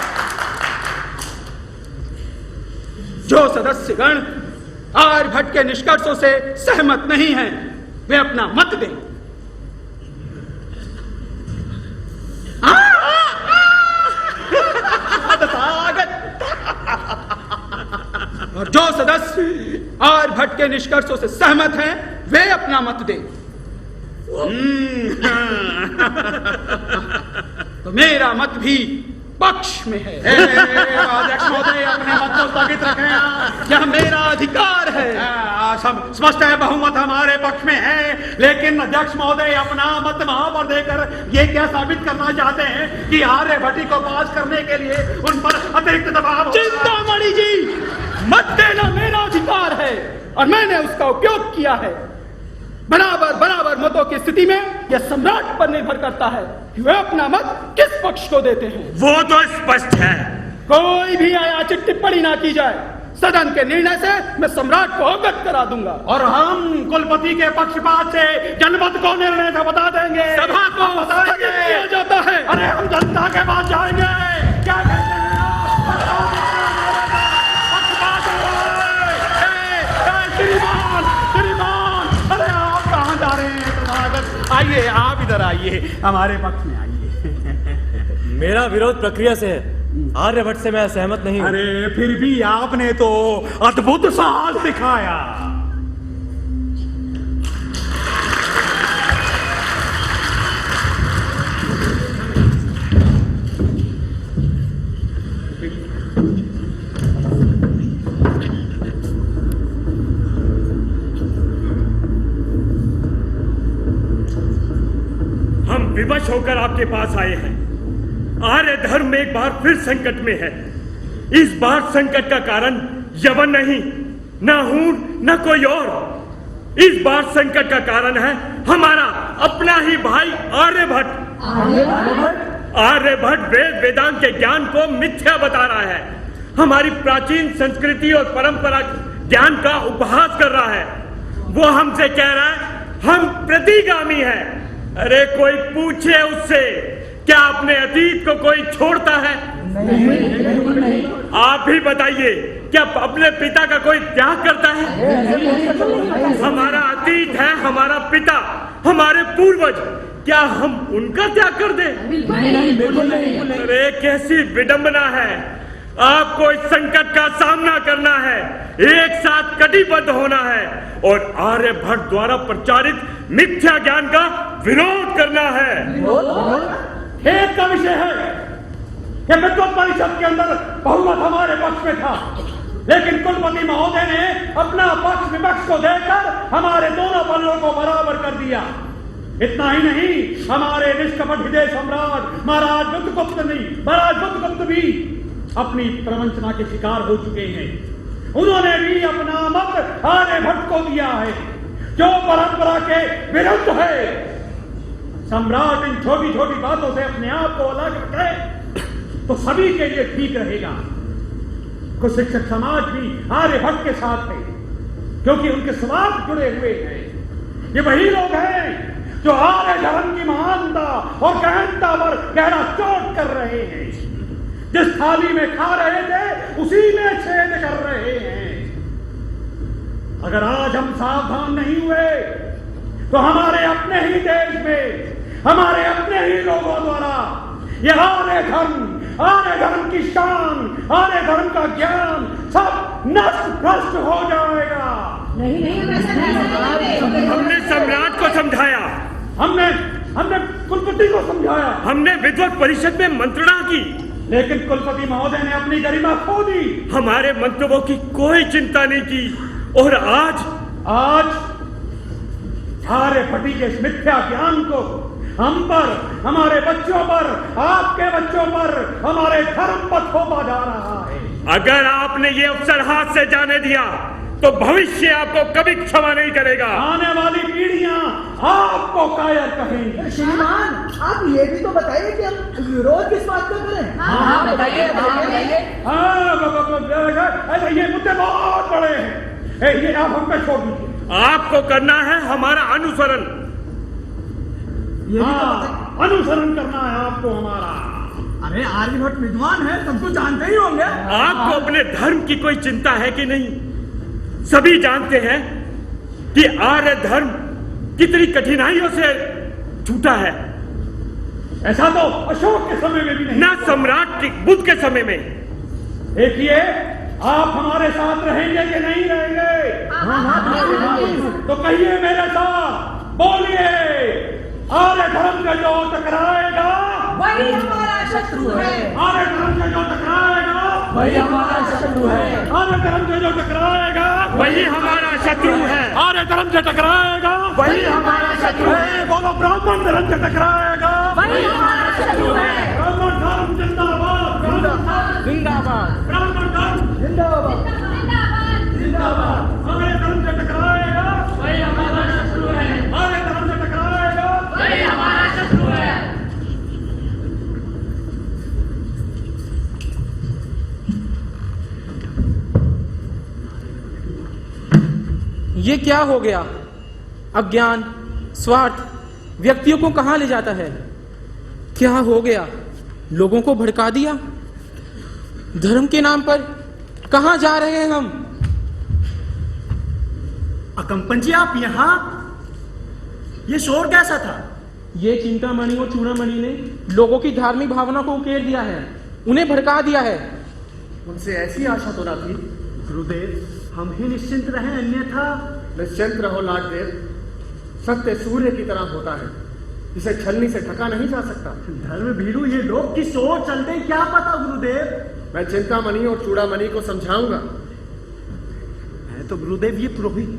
जो सदस्यगण आर्यभट्ट के निष्कर्षों से सहमत नहीं हैं, वे अपना मत दें। और जो सदस्य आर्यभट्ट के निष्कर्षों से सहमत हैं, वे अपना मत दें। तो मेरा मत भी पक्ष में है। अध्यक्ष महोदय, अपने मत को स्थगित रखें, यह मेरा अधिकार है। सब स्पष्ट है, बहुमत हमारे पक्ष में है, लेकिन अध्यक्ष महोदय अपना मत वहां पर देकर ये क्या साबित करना चाहते हैं कि आर्यभट्टी को पास करने के लिए उन पर अतिरिक्त दबाव। चिंतामणि जी, मत देना मेरा अधिकार है और मैंने उसका उपयोग किया है। बराबर बराबर मतों की स्थिति में यह सम्राट पर निर्भर करता है कि वे अपना मत किस पक्ष को देते हैं। वो तो स्पष्ट है। कोई भी अयाचित टिप्पणी ना की जाए। सदन के निर्णय से मैं सम्राट को अवगत करा दूंगा और हम कुलपति के पक्षपात से जनमत को निर्णय से बता देंगे। सभा को बताएंगे किया जाता है। अरे हम जनता के पास जाएंगे। क्या कहते हैं श्रीमान, श्रीमान, अरे आप कहाँ जा रहे हैं? तथागत, आइए, आप इधर आइए, हमारे पक्ष में आइए। मेरा विरोध प्रक्रिया से है, आर्यभट्ट से मैं सहमत नहीं हूं। अरे फिर भी आपने तो अद्भुत साहस दिखाया। हम विवश होकर आपके पास आए हैं। आर्य धर्म एक बार फिर संकट में है। इस बार संकट का कारण यवन नहीं, न हूण, न कोई और। इस बार संकट का कारण है हमारा अपना ही भाई आर्यभट्ट। आर्यभट्ट वेद वेदांत के ज्ञान को मिथ्या बता रहा है, हमारी प्राचीन संस्कृति और परंपरा ज्ञान का उपहास कर रहा है। वो हमसे कह रहा है हम प्रतिगामी हैं। अरे कोई पूछे उससे, क्या अपने अतीत को कोई छोड़ता है? नहीं। आप भी बताइए, क्या अपने पिता का कोई त्याग करता है? हमारा अतीत है हमारा पिता, हमारे पूर्वज, क्या हम उनका त्याग कर दें? अरे कैसी विडंबना है। आपको इस संकट का सामना करना है, एक साथ कटिबद्ध होना है और आर्यभट्ट द्वारा प्रचारित मिथ्या ज्ञान का विरोध करना है। खेद का विषय है कि विद्वत परिषद के अंदर बहुमत हमारे पक्ष में था, लेकिन कुलपति महोदय ने अपना पक्ष विपक्ष को देकर हमारे दोनों पल्लों को बराबर कर दिया। इतना ही नहीं, हमारे निष्कपट हृदय सम्राट महाराज बुद्धगुप्त भी अपनी प्रवंचना के शिकार हो चुके हैं। उन्होंने भी अपना मत आर्यभट्ट को दिया है, जो परंपरा के विरुद्ध है। सम्राट इन छोटी छोटी बातों से अपने आप को अलग रखे तो सभी के लिए ठीक रहेगा। कुछ शिक्षक समाज भी आर्यभट्ट के साथ है, क्योंकि उनके स्वार्थ जुड़े हुए हैं। ये वही लोग हैं जो आर्य धर्म की महानता और गहनता पर गहरा चोट कर रहे हैं। जिस थाली में खा रहे थे उसी में छेद कर रहे हैं। अगर आज हम सावधान नहीं हुए तो हमारे अपने ही देश में, हमारे अपने ही लोगों द्वारा यह आर्य धर्म की शान, आर्य धर्म का ज्ञान सब नष्ट भ्रष्ट हो जाएगा। हमने सम्राट को समझाया, हमने कुलपति को समझाया, हमने विद्वत परिषद में मंत्रणा की, लेकिन कुलपति महोदय ने अपनी गरिमा खो दी। हमारे मंतव्यों की कोई चिंता नहीं की और आज आर्यभट्टी के इस मिथ्या ज्ञान को हम पर, हमारे बच्चों पर, आपके बच्चों पर, हमारे धर्म पर थोपा जा रहा है। अगर आपने ये अवसर हाथ से जाने दिया तो भविष्य आपको कभी क्षमा नहीं करेगा। आने वाली पीढ़ियां आपको कायर कहेंगी। श्रीमान, आप ये भी तो बताइए कि हम विरोध किस बात का करें? हाँ, बताइए। हाँ, ये मुद्दे बहुत बड़े हैं, ये आप हम पे छोड़ दीजिए। आपको करना है हमारा अनुसरण। हाँ, अनुसरण करना है आपको हमारा। अरे आर्यभट्ट विद्वान है, तुम तो जानते ही होंगे। आपको अपने धर्म की कोई चिंता है कि नहीं? सभी जानते हैं कि आर्य धर्म कितनी कठिनाइयों से छूटा है। ऐसा तो अशोक के समय में भी नहीं, ना सम्राट बुद्ध के समय में। देखिए, आप हमारे साथ रहेंगे कि नहीं रहेंगे? तो कहिए मेरे साथ, बोलिए, आर्य धर्म का जो टकराएगा वही हमारा शत्रु है। आर्य धर्म का जो टकराएगा वही हमारा शत्रु है। आर्य धर्म से जो टकराएगा वही हमारा शत्रु है। आर्य धर्म से टकराएगा वही हमारा शत्रु है। बोलो, ब्राह्मण धर्म से टकराएगा वही हमारा शत्रु है। ब्राह्मण धर्म जिंदाबाद, जिंदाबाद। ब्राह्मण धर्म जिंदाबाद, जिंदाबाद। आर्य धर्म से टकराएगा वही हमारा शत्रु है। आर्य धर्म से टकराएगा वही हमारा शत्रु है। ये क्या हो गया? अज्ञान, स्वार्थ व्यक्तियों को कहां ले जाता है? क्या हो गया? लोगों को भड़का दिया। धर्म के नाम पर कहां जा रहे हैं हम? अकम्पन जी, आप यहाँ? ये शोर कैसा था? ये चिंतामणि और चूड़ामणि ने लोगों की धार्मिक भावना को उकेर दिया है, उन्हें भड़का दिया है। उनसे ऐसी आशा तो ना थी। गुरुदेव, हम ही निश्चिंत रहे, अन्यथा। निश्चिंत रहो लाडदेव, सत्य सूर्य की तरह होता है, इसे छलनी से ढका नहीं जा सकता। धर्म भीरू ये लोग किस ओर चलते क्या पता गुरुदेव। मैं चिंतामणि और चूड़ामणि को समझाऊंगा। मैं तो गुरुदेव ये पुरोहित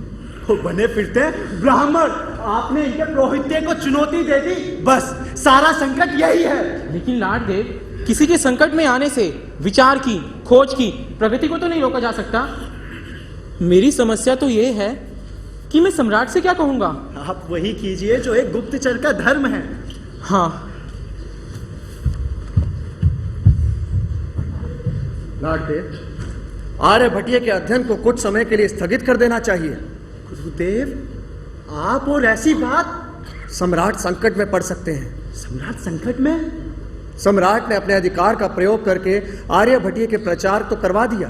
वो बने फिरते ब्राह्मण, आपने इनके पुरोहित्य को चुनौती दे दी, बस सारा संकट यही है। लेकिन लाडदेव, किसी के संकट में आने से विचार की, खोज की, प्रगति को तो नहीं रोका जा सकता। मेरी समस्या तो ये है कि मैं सम्राट से क्या कहूंगा? आप वही कीजिए जो एक गुप्तचर का धर्म है। हाँ। लाडदेव, आर्यभट्टीय के अध्ययन को कुछ समय के लिए स्थगित कर देना चाहिए। गुरुदेव, आप और ऐसी बात। सम्राट संकट में पड़ सकते हैं। सम्राट संकट में? सम्राट ने अपने अधिकार का प्रयोग करके आर्यभट्टीय के प्रचार तो करवा दिया,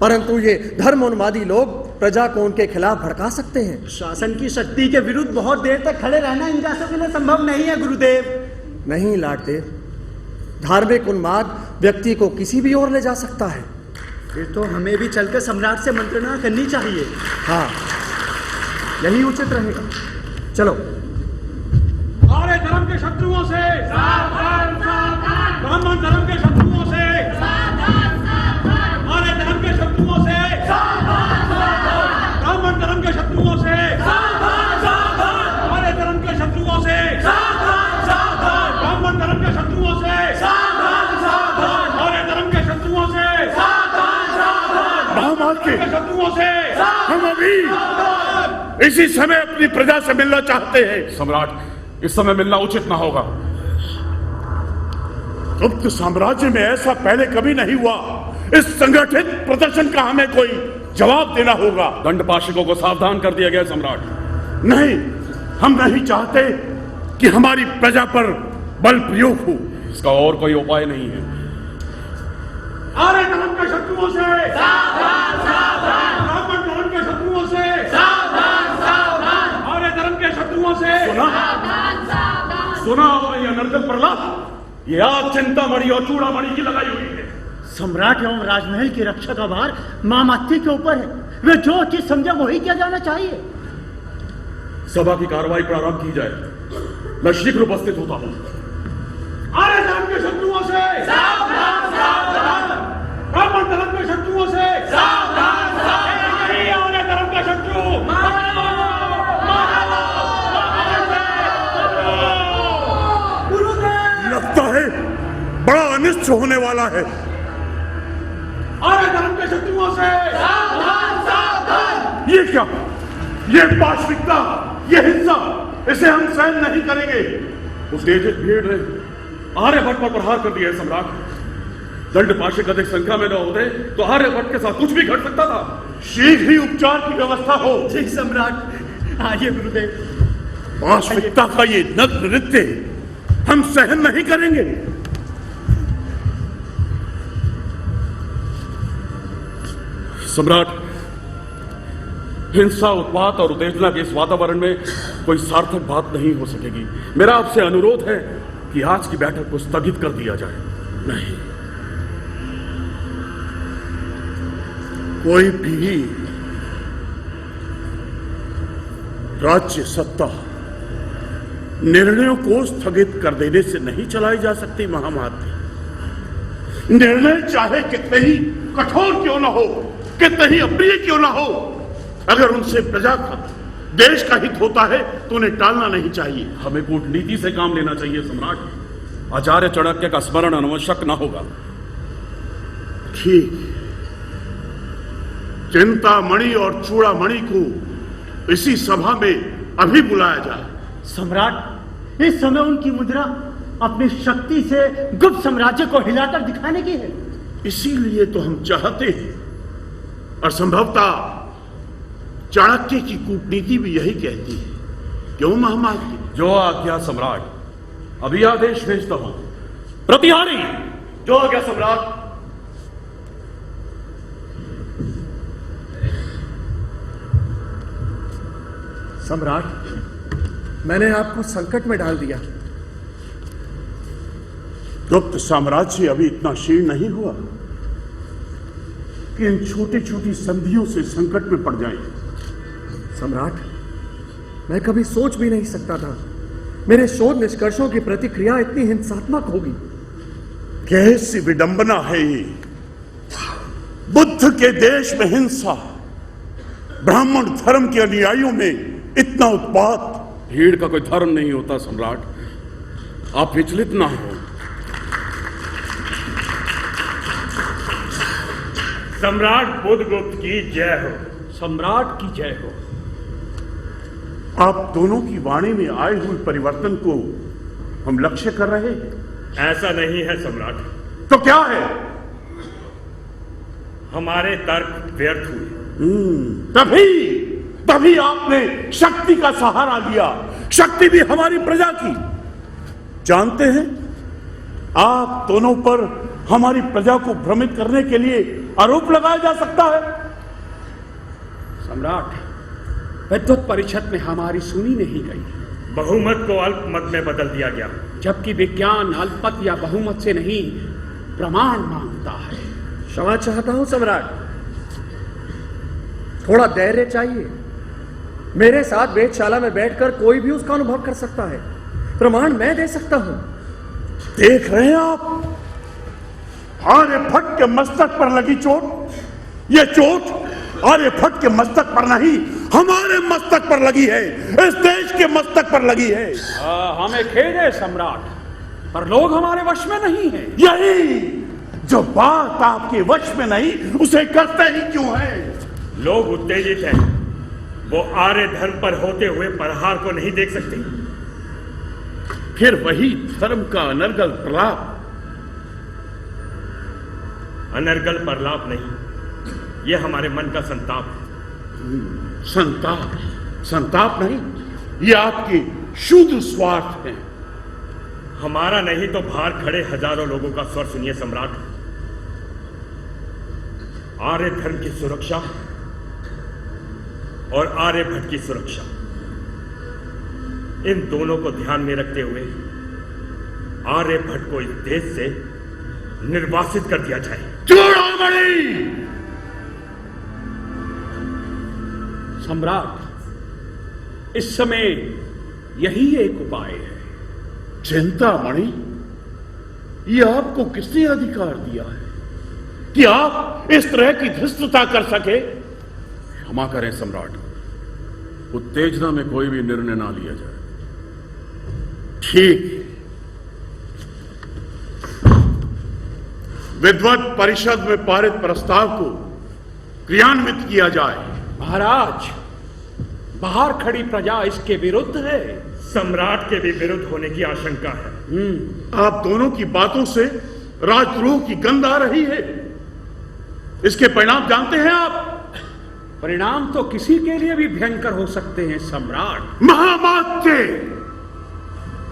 परंतु ये धर्मोन्मादी लोग प्रजा को उनके खिलाफ भड़का सकते हैं। शासन की शक्ति के विरुद्ध बहुत देर तक खड़े रहना इन जैसों के लिए संभव नहीं है गुरुदेव। नहीं लाडदेव, धार्मिक उन्माद व्यक्ति को किसी भी ओर ले जा सकता है। फिर तो हमें भी चलकर सम्राट से मंत्रणा करनी चाहिए। हाँ, यही उचित रहेगा। चलो। आर्य धर्म के शत्रुओं से सावधान, सावधान। ब्राह्मण धर्म के शत्रुओं से सावधान, सावधान। आर्य धर्म के शत्रुओं से सावधान, सावधान। ब्राह्मण धर्म के शत्रुओं से सावधान, सावधान। आर्य धर्म के शत्रुओं से सावधान, सावधान। ब्राह्मण धर्म के शत्रुओं से सावधान, सावधान। आर्य धर्म के शत्रुओं से सावधान, सावधान। ब्राह्मण के शत्रुओं से हम अभी इसी समय अपनी प्रजा से मिलना चाहते हैं। सम्राट, इस समय मिलना उचित ना होगा। गुप्त साम्राज्य में ऐसा पहले कभी नहीं हुआ। इस संगठित प्रदर्शन का हमें कोई जवाब देना होगा। दंडपाशिकों को सावधान कर दिया गया सम्राट। नहीं, हम नहीं चाहते कि हमारी प्रजा पर बल प्रयोग हो। इसका और कोई उपाय नहीं है। आर्य धर्म के शत्रुओं से सावधान, सावधान। ब्राह्मण धर्म के शत्रुओं से सावधान, सावधान। आर्य धर्म के शत्रुओं से सावधान, सावधान। सुना हो ये अनर्गल प्रलाप? ये आग चिंतामणि और चूड़ामणि की लगाई हुई है। सम्राट एवं राजमहल की रक्षा का भार मामात्य के ऊपर है। वे जो चीज समझे वही किया जाना चाहिए। सभा की कार्रवाई प्रारंभ की जाए। मैं शीघ्र उपस्थित होता हूं। आर्य धर्म के शत्रुओं से सावधान, सावधान। ब्राह्मण धर्म के शत्रुओं से सावधान, सावधान। आर्य धर्म का शत्रु मारो, मारो। तुच्छ होने वाला है। आर्य धर्म के शत्रुओं से सावधान सावधान। ये क्या, ये पाशविकता, ये हिंसा, इसे हम सहन नहीं करेंगे। उत्तेजित भीड़ ने आर्यभट्ट पर प्रहार कर दिया है सम्राट। दंड पाशविक अधिक संख्या में न होते तो आर्यभट्ट के साथ कुछ भी घट सकता था। शीघ्र ही उपचार की व्यवस्था हो। जी सम्राट। आइए गुरुदेव। पाशविकता का ये नग्न नृत्य हम सहन नहीं करेंगे। सम्राट, हिंसा, उत्पात और उत्तेजना के इस वातावरण में कोई सार्थक बात नहीं हो सकेगी। मेरा आपसे अनुरोध है कि आज की बैठक को स्थगित कर दिया जाए। नहीं, कोई भी राज्य सत्ता निर्णयों को स्थगित कर देने से नहीं चलाई जा सकती। महामाती, निर्णय चाहे कितने ही कठोर क्यों ना हो, कितने ही अप्रिय क्यों ना हो, अगर उनसे प्रजा का, देश का हित होता है तो उन्हें टालना नहीं चाहिए। हमें कूटनीति से काम लेना चाहिए सम्राट। आचार्य चाणक्य का स्मरण अनावश्यक ना होगा। ठीक, चिंतामणि और चूड़ामणि को इसी सभा में अभी बुलाया जाए। सम्राट, इस समय उनकी मुद्रा अपनी शक्ति से गुप्त साम्राज्य को हिलाकर दिखाने की है। इसीलिए तो हम चाहते हैं, और संभवतः चाणक्य की कूटनीति भी यही कहती है। क्यों महामाती? जो आज्ञा सम्राट। अभी आदेश भेजता हूं। प्रतिहारी। जो आज्ञा सम्राट। सम्राट, मैंने आपको संकट में डाल दिया। गुप्त साम्राज्य अभी इतना क्षीण नहीं हुआ कि इन छोटी छोटी संधियों से संकट में पड़ जाए। सम्राट, मैं कभी सोच भी नहीं सकता था मेरे शोध निष्कर्षों की प्रतिक्रिया इतनी हिंसात्मक होगी। कैसी विडंबना है ये। बुद्ध के देश में हिंसा, ब्राह्मण धर्म के अनुयायियों में इतना उत्पात। भीड़ का कोई धर्म नहीं होता सम्राट, आप विचलित ना हो। सम्राट बुद्धगुप्त की जय हो। सम्राट की जय हो। आप दोनों की वाणी में आए हुए परिवर्तन को हम लक्ष्य कर रहे हैं। ऐसा नहीं है सम्राट। तो क्या है? हमारे तर्क व्यर्थ हुए। तभी आपने शक्ति का सहारा लिया। शक्ति भी हमारी प्रजा की। जानते हैं, आप दोनों पर हमारी प्रजा को भ्रमित करने के लिए आरोप लगाया जा सकता है। सम्राट, विद्वत परिषद में हमारी सुनी नहीं गई। बहुमत को अल्पमत में बदल दिया गया, जबकि विज्ञान अल्पमत या बहुमत से नहीं, प्रमाण मांगता है। क्षमा चाहता हूं सम्राट, थोड़ा धैर्य चाहिए। मेरे साथ वेधशाला में बैठकर कोई भी उसका अनुभव कर सकता है। प्रमाण मैं दे सकता हूं। देख रहे हैं आप, आर्यभट्ट के मस्तक पर लगी चोट, ये चोट आर्यभट्ट के मस्तक पर नहीं, हमारे मस्तक पर लगी है, इस देश के मस्तक पर लगी है। हमें खेद है सम्राट, पर लोग हमारे वश में नहीं हैं। यही जो बात आपके वश में नहीं, उसे करते ही क्यों है? लोग उत्तेजित हैं। वो आर्य धर्म पर होते हुए प्रहार को नहीं देख सकते। फिर वही धर्म का अनर्गल प्रलाप। अनर्गल प्रलाप नहीं, ये हमारे मन का संताप है। संताप नहीं, ये आपके शूद्र स्वार्थ है। हमारा नहीं तो बाहर खड़े हजारों लोगों का स्वर सुनिए सम्राट। आर्य धर्म की सुरक्षा और आर्यभट्ट की सुरक्षा, इन दोनों को ध्यान में रखते हुए आर्यभट्ट को इस देश से निर्वासित कर दिया जाए। चूड़ामणि! सम्राट, इस समय यही एक उपाय है। चिंतामणि, ये आपको किसने अधिकार दिया है कि आप इस तरह की धृष्टता कर सके? क्षमा करें सम्राट, उत्तेजना में कोई भी निर्णय ना लिया जाए। ठीक, विद्वत परिषद में पारित प्रस्ताव को क्रियान्वित किया जाए। महाराज, बाहर खड़ी प्रजा इसके विरुद्ध है। सम्राट के भी विरुद्ध होने की आशंका है। आप दोनों की बातों से राजद्रोह की गंध आ रही है। इसके परिणाम जानते हैं आप? परिणाम तो किसी के लिए भी भयंकर हो सकते हैं सम्राट। महामात्य,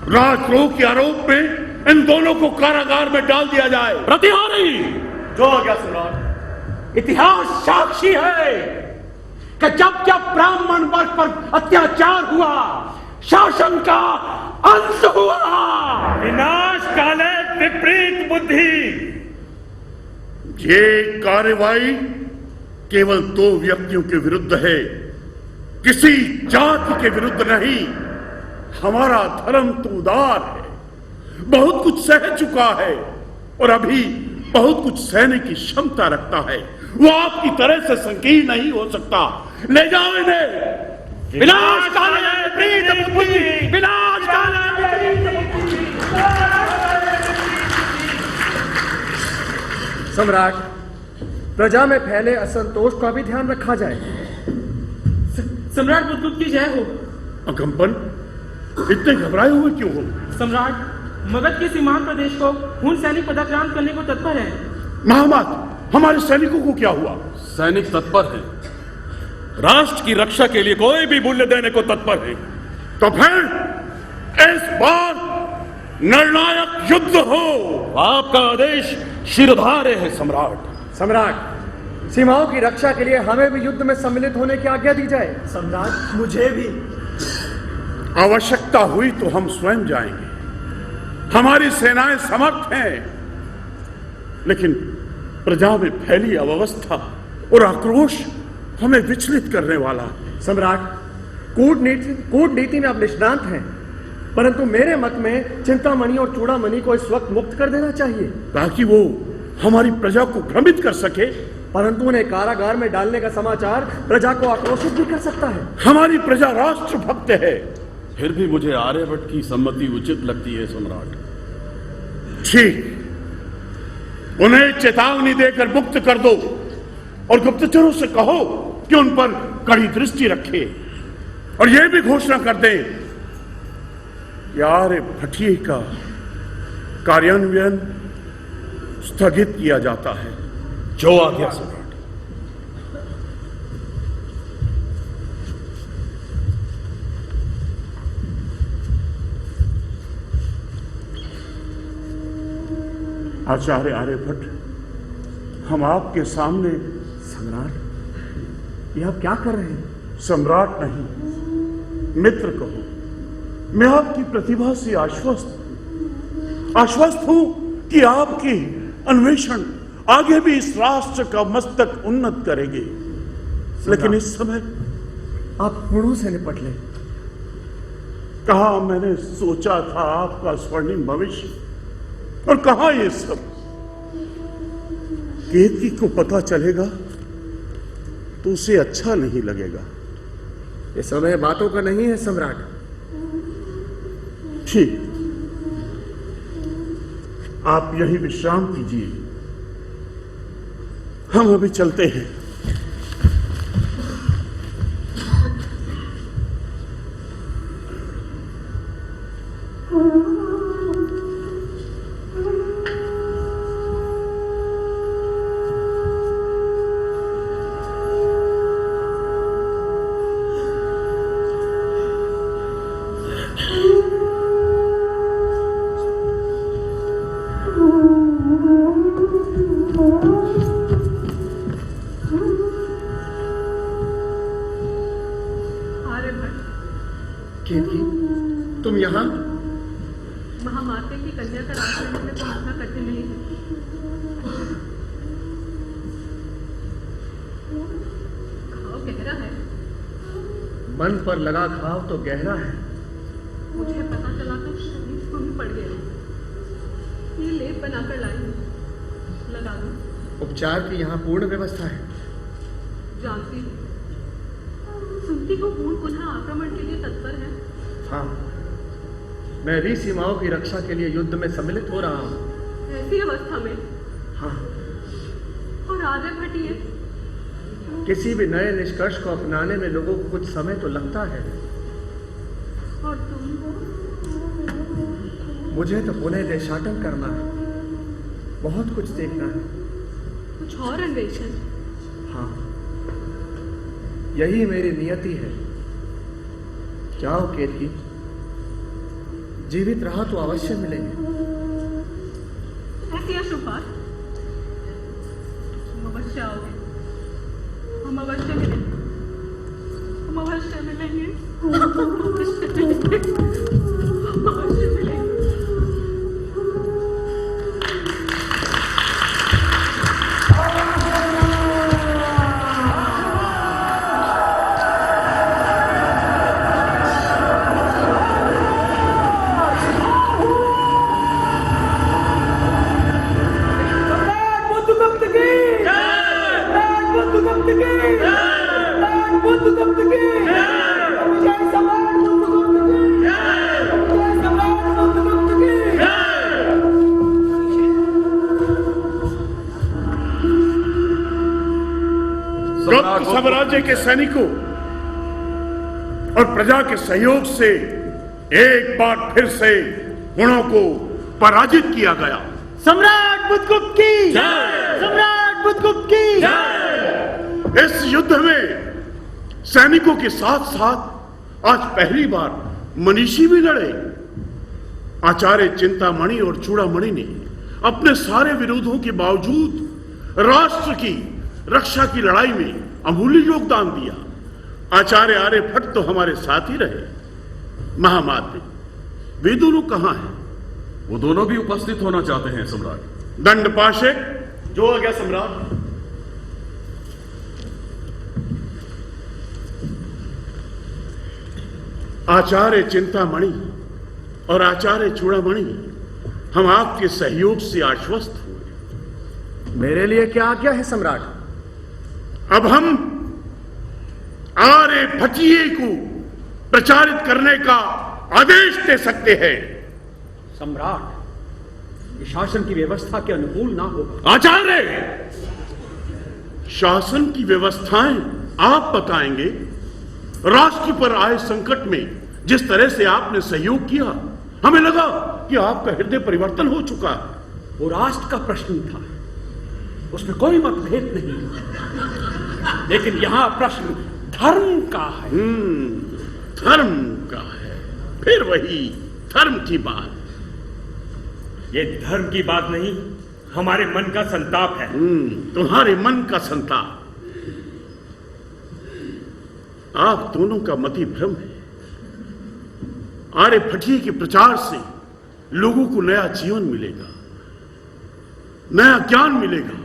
राजद्रोह के आरोप में इन दोनों को कारागार में डाल दिया जाए। प्रतिहारी, जो आ गया सम्राट। इतिहास साक्षी है कि जब जब ब्राह्मण वर्ग पर अत्याचार हुआ, शासन का अंत हुआ। विनाश काले विपरीत बुद्धि। ये कार्रवाई केवल 2 व्यक्तियों के विरुद्ध है, किसी जाति के विरुद्ध नहीं। हमारा धर्म तो उदार है, बहुत कुछ सह चुका है और अभी बहुत कुछ सहने की क्षमता रखता है। वो आपकी तरह से संकीर्ण नहीं हो सकता। ले जाओ इन्हें। विनाश काले विपरीत बुद्धि, विनाश काले विपरीत बुद्धि। सम्राट, प्रजा में फैले असंतोष का भी ध्यान रखा जाए। सम्राट बुद्धगुप्त की जय हो। अकंपन, इतने घबराए हुए क्यों हो? सम्राट, मगध के सीमांत प्रदेश को हुन सैनिक पदाक्रांत करने को तत्पर है। महामात, हमारे सैनिकों को क्या हुआ? सैनिक तत्पर है, राष्ट्र की रक्षा के लिए कोई भी मूल्य देने को तत्पर है। तो फिर इस बार निर्णायक युद्ध हो। आपका आदेश शिरोधार्य है सम्राट। सम्राट, सीमाओं की रक्षा के लिए हमें भी युद्ध में सम्मिलित होने की आज्ञा दी जाए। सम्राट, मुझे भी। आवश्यकता हुई तो हम स्वयं जाएंगे। हमारी सेनाएं समर्थ हैं, लेकिन प्रजा में फैली अव्यवस्था और आक्रोश हमें विचलित करने वाला। सम्राट, कूटनीति में आप निष्णांत हैं, परंतु मेरे मत में चिंतामणि और चूड़ामणि को इस वक्त मुक्त कर देना चाहिए, ताकि वो हमारी प्रजा को भ्रमित कर सके। परंतु उन्हें कारागार में डालने का समाचार प्रजा को आक्रोशित भी कर सकता है। हमारी प्रजा राष्ट्रभक्त है। फिर भी मुझे आर्यभट्ट की सम्मति उचित लगती है सम्राट। ठीक, उन्हें चेतावनी देकर मुक्त कर दो और गुप्तचरों से कहो कि उन पर कड़ी दृष्टि रखे और यह भी घोषणा कर दें कि आर्यभट्टीय का कार्यान्वयन स्थगित किया जाता है। जो आज्ञा सम्राट। आचार्य आर्यभट्ट, हम आपके सामने। सम्राट, ये आप क्या कर रहे हैं? सम्राट नहीं, मित्र कहो। मैं आपकी प्रतिभा से आश्वस्त हूं कि आपकी अन्वेषण आगे भी इस राष्ट्र का मस्तक उन्नत करेंगे। लेकिन इस समय आप गुणों से निपट लें। कहा मैंने सोचा था आपका स्वर्णिम भविष्य, और कहा ये सब। केतकी को पता चलेगा तो उसे अच्छा नहीं लगेगा। ये समय बातों का नहीं है सम्राट। ठीक, आप यही विश्राम कीजिए, हम अभी चलते हैं। केतकी, तुम यहाँ? महामाते की कन्या का राजमहल में पहुंचना कठिन नहीं है। घाव गहरा है। मन पर लगा घाव तो गहरा है। मुझे पता चला तो शरीर सूनी पड़ गया। ये लेप बनाकर लाई हूं, लगा दो। उपचार की यहाँ पूर्ण व्यवस्था है। जानती हूँ, सुनती को खून पुनः आक्रमण के लिए तत्पर है। हाँ, मैं भी सीमाओं की रक्षा के लिए युद्ध में सम्मिलित हो रहा हूँ। ऐसी अवस्था में हाँ, और आर्य भट्टिये? किसी भी नए निष्कर्ष को अपनाने में लोगों को कुछ समय तो लगता है। और तुम? मुझे तो पुनः देशाटन करना है, बहुत कुछ देखना है। कुछ और अन्वेषण? हाँ, यही मेरी नियति है। जाओ केतकी, जीवित रहा तो अवश्य मिलेंगे। ऐसी अशुभ बात? तुम अवश्य आओगे, हम अवश्य मिलेंगे, हम अवश्य मिलेंगे, अवश्य मिलेंगे, अवश्य मिलेंगे। गुप्त साम्राज्य के सैनिकों और प्रजा के सहयोग से एक बार फिर से गुणों को पराजित किया गया। सम्राट बुद्धगुप्त की जय! सम्राट बुद्धगुप्त की जय! इस युद्ध में सैनिकों के साथ साथ आज पहली बार मनीषी भी लड़े। आचार्य चिंतामणि और चूड़ामणि ने अपने सारे विरोधों के बावजूद राष्ट्र की रक्षा की लड़ाई में अमूल्य योगदान दिया। आचार्य आर्यभट्ट तो हमारे साथ ही रहे। महामाते, वे दोनों कहां हैं? वो दोनों भी उपस्थित होना चाहते हैं सम्राट। दंडपाशे, जो आ गया सम्राट। आचार्य चिंतामणि और आचार्य चूड़ामणि, हम आपके सहयोग से आश्वस्त हुए। मेरे लिए क्या आज्ञा है सम्राट? अब हम आर्यभट्टिये को प्रचारित करने का आदेश दे सकते हैं। सम्राट, ये शासन की व्यवस्था के अनुकूल ना होगा। आचार्य, शासन की व्यवस्थाएं आप बताएंगे। राष्ट्र पर आए संकट में जिस तरह से आपने सहयोग किया, हमें लगा कि आपका हृदय परिवर्तन हो चुका। वो राष्ट्र का प्रश्न था, उसमें कोई मतभेद नहीं, लेकिन यहां प्रश्न धर्म का है। धर्म का है, फिर वही धर्म की बात। ये धर्म की बात नहीं, हमारे मन का संताप है। तुम्हारे मन का संताप। आप दोनों का मति भ्रम है। आर्यभट्टिये के प्रचार से लोगों को नया जीवन मिलेगा, नया ज्ञान मिलेगा।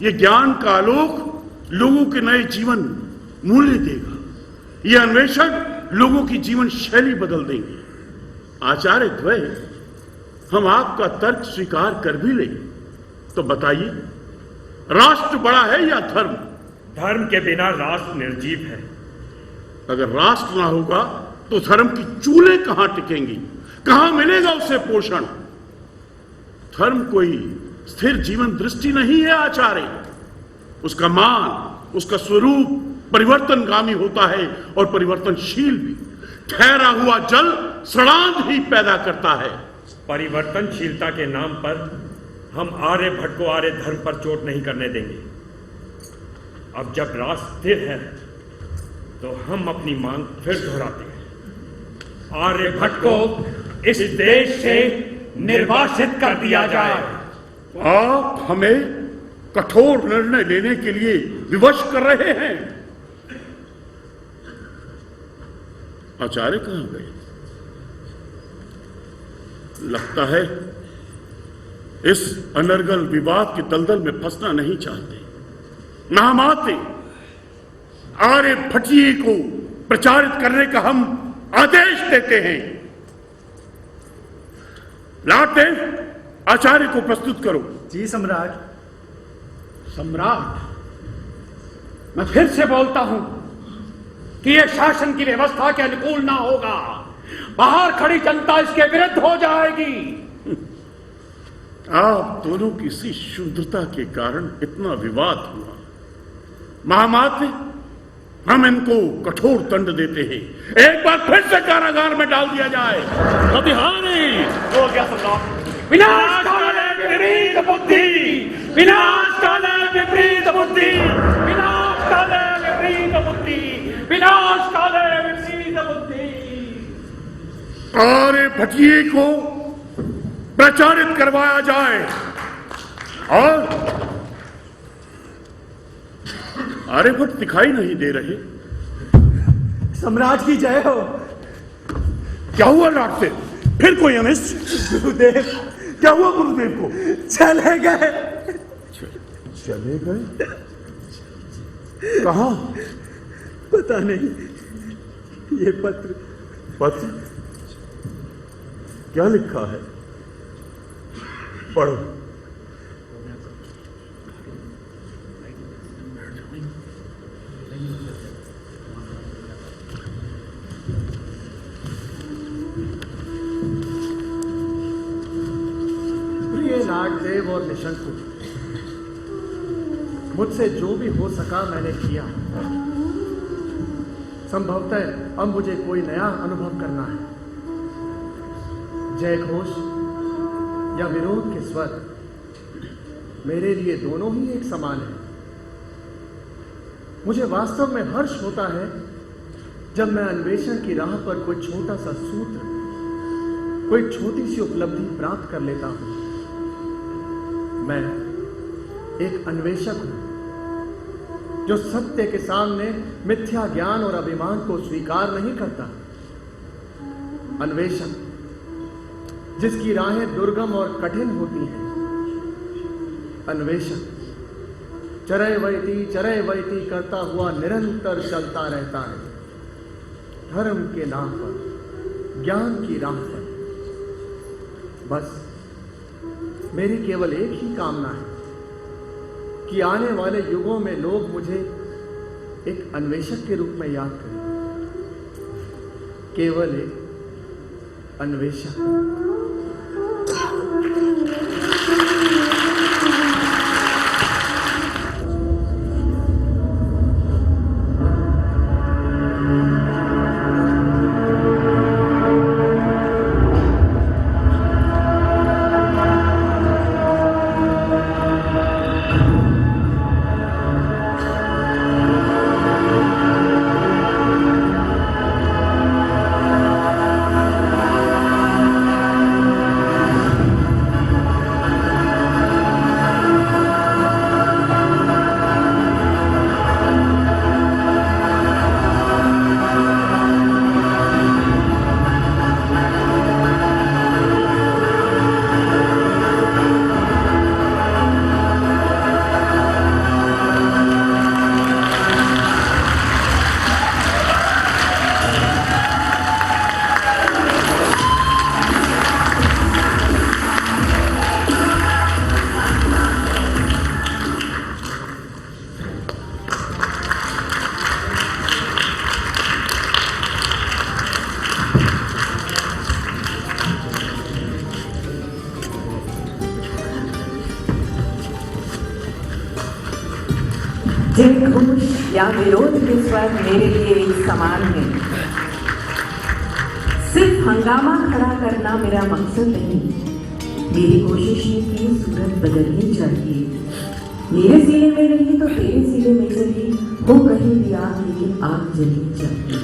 ये ज्ञान का आलोक लोगों के नए जीवन मूल्य देगा। ये अन्वेषण लोगों की जीवन शैली बदल देंगे। आचार्य द्वय, हम आपका तर्क स्वीकार कर भी लें तो बताइए, राष्ट्र बड़ा है या धर्म? धर्म के बिना राष्ट्र निर्जीव है। अगर राष्ट्र ना होगा तो धर्म की चूलें कहां टिकेंगी? कहां मिलेगा उसे पोषण? धर्म कोई स्थिर जीवन दृष्टि नहीं है आचार्य। उसका मान, उसका स्वरूप परिवर्तनगामी होता है और परिवर्तनशील भी। ठहरा हुआ जल सड़ांध ही पैदा करता है। परिवर्तनशीलता के नाम पर हम आर्यभट्ट को आर्य धर्म पर चोट नहीं करने देंगे। अब जब राष्ट्र स्थिर है तो हम अपनी मांग फिर दोहराते हैं। आर्यभट्ट को इस देश से निर्वासित कर दिया जाए। आप हमें कठोर निर्णय लेने के लिए विवश कर रहे हैं। आचार्य कहां गए? लगता है इस अनर्गल विवाद के दलदल में फंसना नहीं चाहते। महामाते, आर्यभट्टिये को प्रचारित करने का हम आदेश देते हैं। लाटेव, आचार्य को प्रस्तुत करो। जी सम्राट। सम्राट, मैं फिर से बोलता हूं कि यह शासन की व्यवस्था के अनुकूल ना होगा। बाहर खड़ी जनता इसके विरुद्ध हो जाएगी। आप दोनों की इसी शुद्धता के कारण इतना विवाद हुआ। महामात्र, हम इनको कठोर दंड देते हैं। एक बार फिर से कारागार में डाल दिया जाए। प्रतिहारी हो गया सम्राट। विनाश काले विपरीत बुद्धि, विनाश काले विपरीत बुद्धि, विनाश काले विपरीत बुद्धि, विनाश काले विपरीत बुद्धि। आर्यभट्टिये को प्रचारित करवाया जाए और आर्यभट्ट दिखाई नहीं दे रहे। सम्राट की जय हो। क्या हुआ लाटते? फिर कोई अनिष्ट? गुरुदेव, क्या हुआ गुरुदेव को? चले गए। चले गए? कहां? पता नहीं। ये पत्र क्या लिखा है? पढ़ो। प्रिय नागदेव और निशंकु, मुझसे जो भी हो सका मैंने किया। संभवतः अब मुझे कोई नया अनुभव करना है। जय घोष या विरोध के स्वर मेरे लिए दोनों ही एक समान है। मुझे वास्तव में हर्ष होता है जब मैं अन्वेषण की राह पर कोई छोटा सा सूत्र, कोई छोटी सी उपलब्धि प्राप्त कर लेता हूं। मैं एक अन्वेषक हूं जो सत्य के सामने मिथ्या ज्ञान और अभिमान को स्वीकार नहीं करता। अन्वेषक जिसकी राहें दुर्गम और कठिन होती हैं। अन्वेषक चरय वैती करता हुआ निरंतर चलता रहता है, धर्म के नाम पर, ज्ञान की राह पर। बस मेरी केवल एक ही कामना है कि आने वाले युगों में लोग मुझे एक अन्वेषक के रूप में याद करें। केवल एक अन्वेषक। जय घोष या विरोध के स्वर मेरे लिए एक समान है। सिर्फ हंगामा खड़ा करना मेरा मकसद नहीं। मेरी कोशिश है कि सूरत बदलनी चाहिए। मेरे सीने में नहीं तो तेरे सीने में से भी हो कहीं भी आग, लेकिन आग जलनी चाहिए।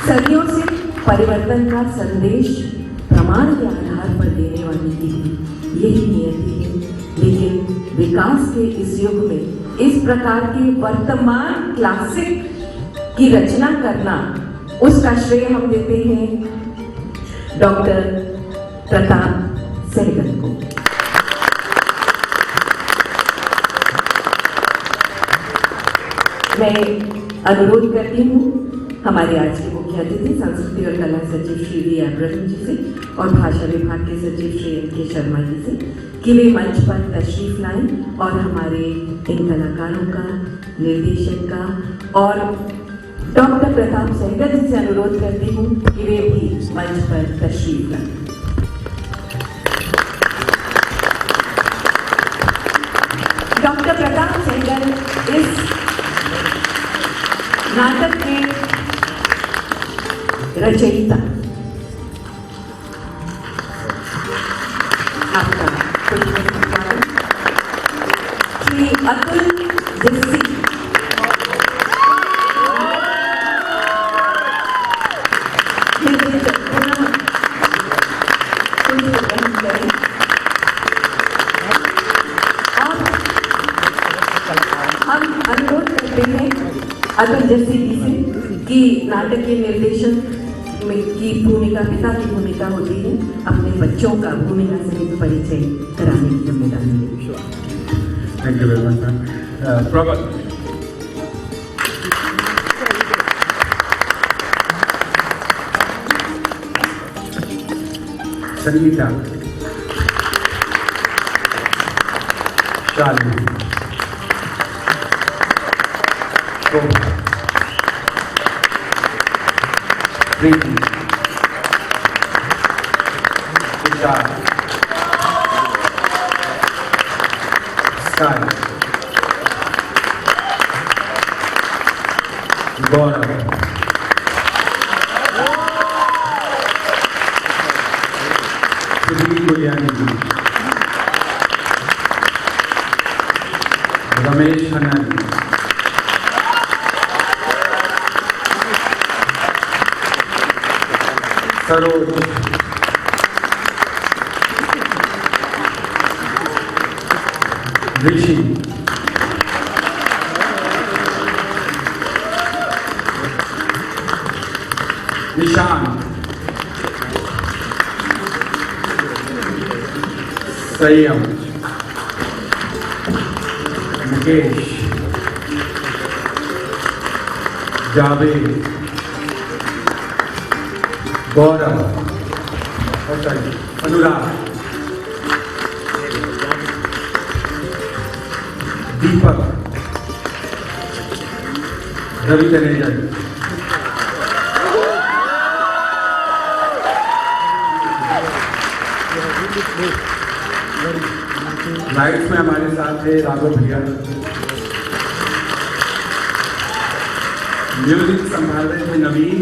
सदियों से परिवर्तन का संदेश प्रमाण के आधार पर देने वाली दीदी यही नियति है। लेकिन विकास के इस युग में इस प्रकार के वर्तमान क्लासिक की रचना करना, उसका श्रेय हम देते हैं डॉक्टर प्रताप सहगल को। मैं अनुरोध करती हूँ हमारे आज के मुख्य अतिथि संस्कृति और कला सचिव श्री वी अब्राहम जी से और भाषा विभाग के सचिव श्री एम के शर्मा जी से कि वे मंच पर तशरीफ लाएं और हमारे इन कलाकारों का, निर्देशक का और डॉक्टर प्रताप सहगल जी से अनुरोध करती हूँ कि वे भी मंच पर तशरीफ लाएं। डॉक्टर प्रताप सहगल इस नाटक के रचयिता। आपका श्री अतुल जस्सी हम अनुरोध करते हैं अतुल जस्सी जी से कि नाटक के निर्देशन में की भूमिका, पिता की भूमिका होती है, अपने बच्चों का भूमिका सहित परिचय कराने की जिम्मेदारी है। Thank you very much ma'am. Proper Sangeeta, Shalini, Shobha, Preeti, Vishal, Sky, Gaurav, Sudhir Guliani ji, Ramesh Khanna ji, Saroj, Rishi, Nishan, Sanyam, Mukesh, Javed, Gaurav, Anurag, Deepak, Ravi Taneja ji, lights में हमारे साथ थे राघव भैया, म्यूजिक संभाल रहे थे नवीन,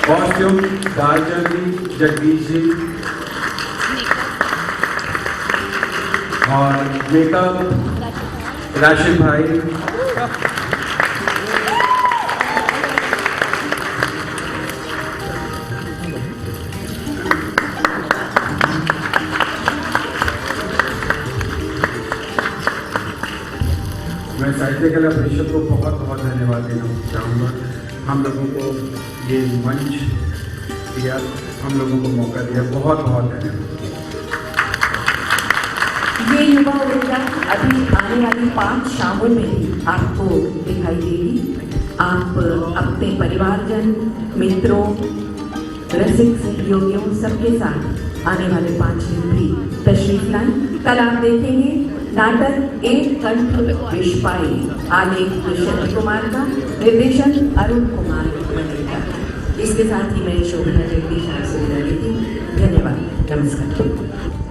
कॉस्ट्यूम दालचंद जी, जगदीश जी, और मेकअप राशिद भाई, मैं साहित्य कला परिषद को बहुत बहुत धन्यवाद देना चाहूँगा। हम लोगों को ये मंच दिया, हम लोगों को मौका दिया, बहुत बहुत धन्यवाद। ये युवा ऊर्जा अभी आने वाली 5 शामों में भी आपको दिखाई देगी। आप अपने परिवारजन, मित्रों, रसिक सहयोगियों सबके साथ आने वाले 5 दिन भी तशरीफ लाएं। कल आप देखेंगे नाटक एक कंठ विश्वाई, आलेख शरद कुमार का, निर्देशन अरुण कुमार बनेगा। इसके साथ ही मैं शोभना जगदीश आपसे विदा लेती हूँ। धन्यवाद, नमस्कार।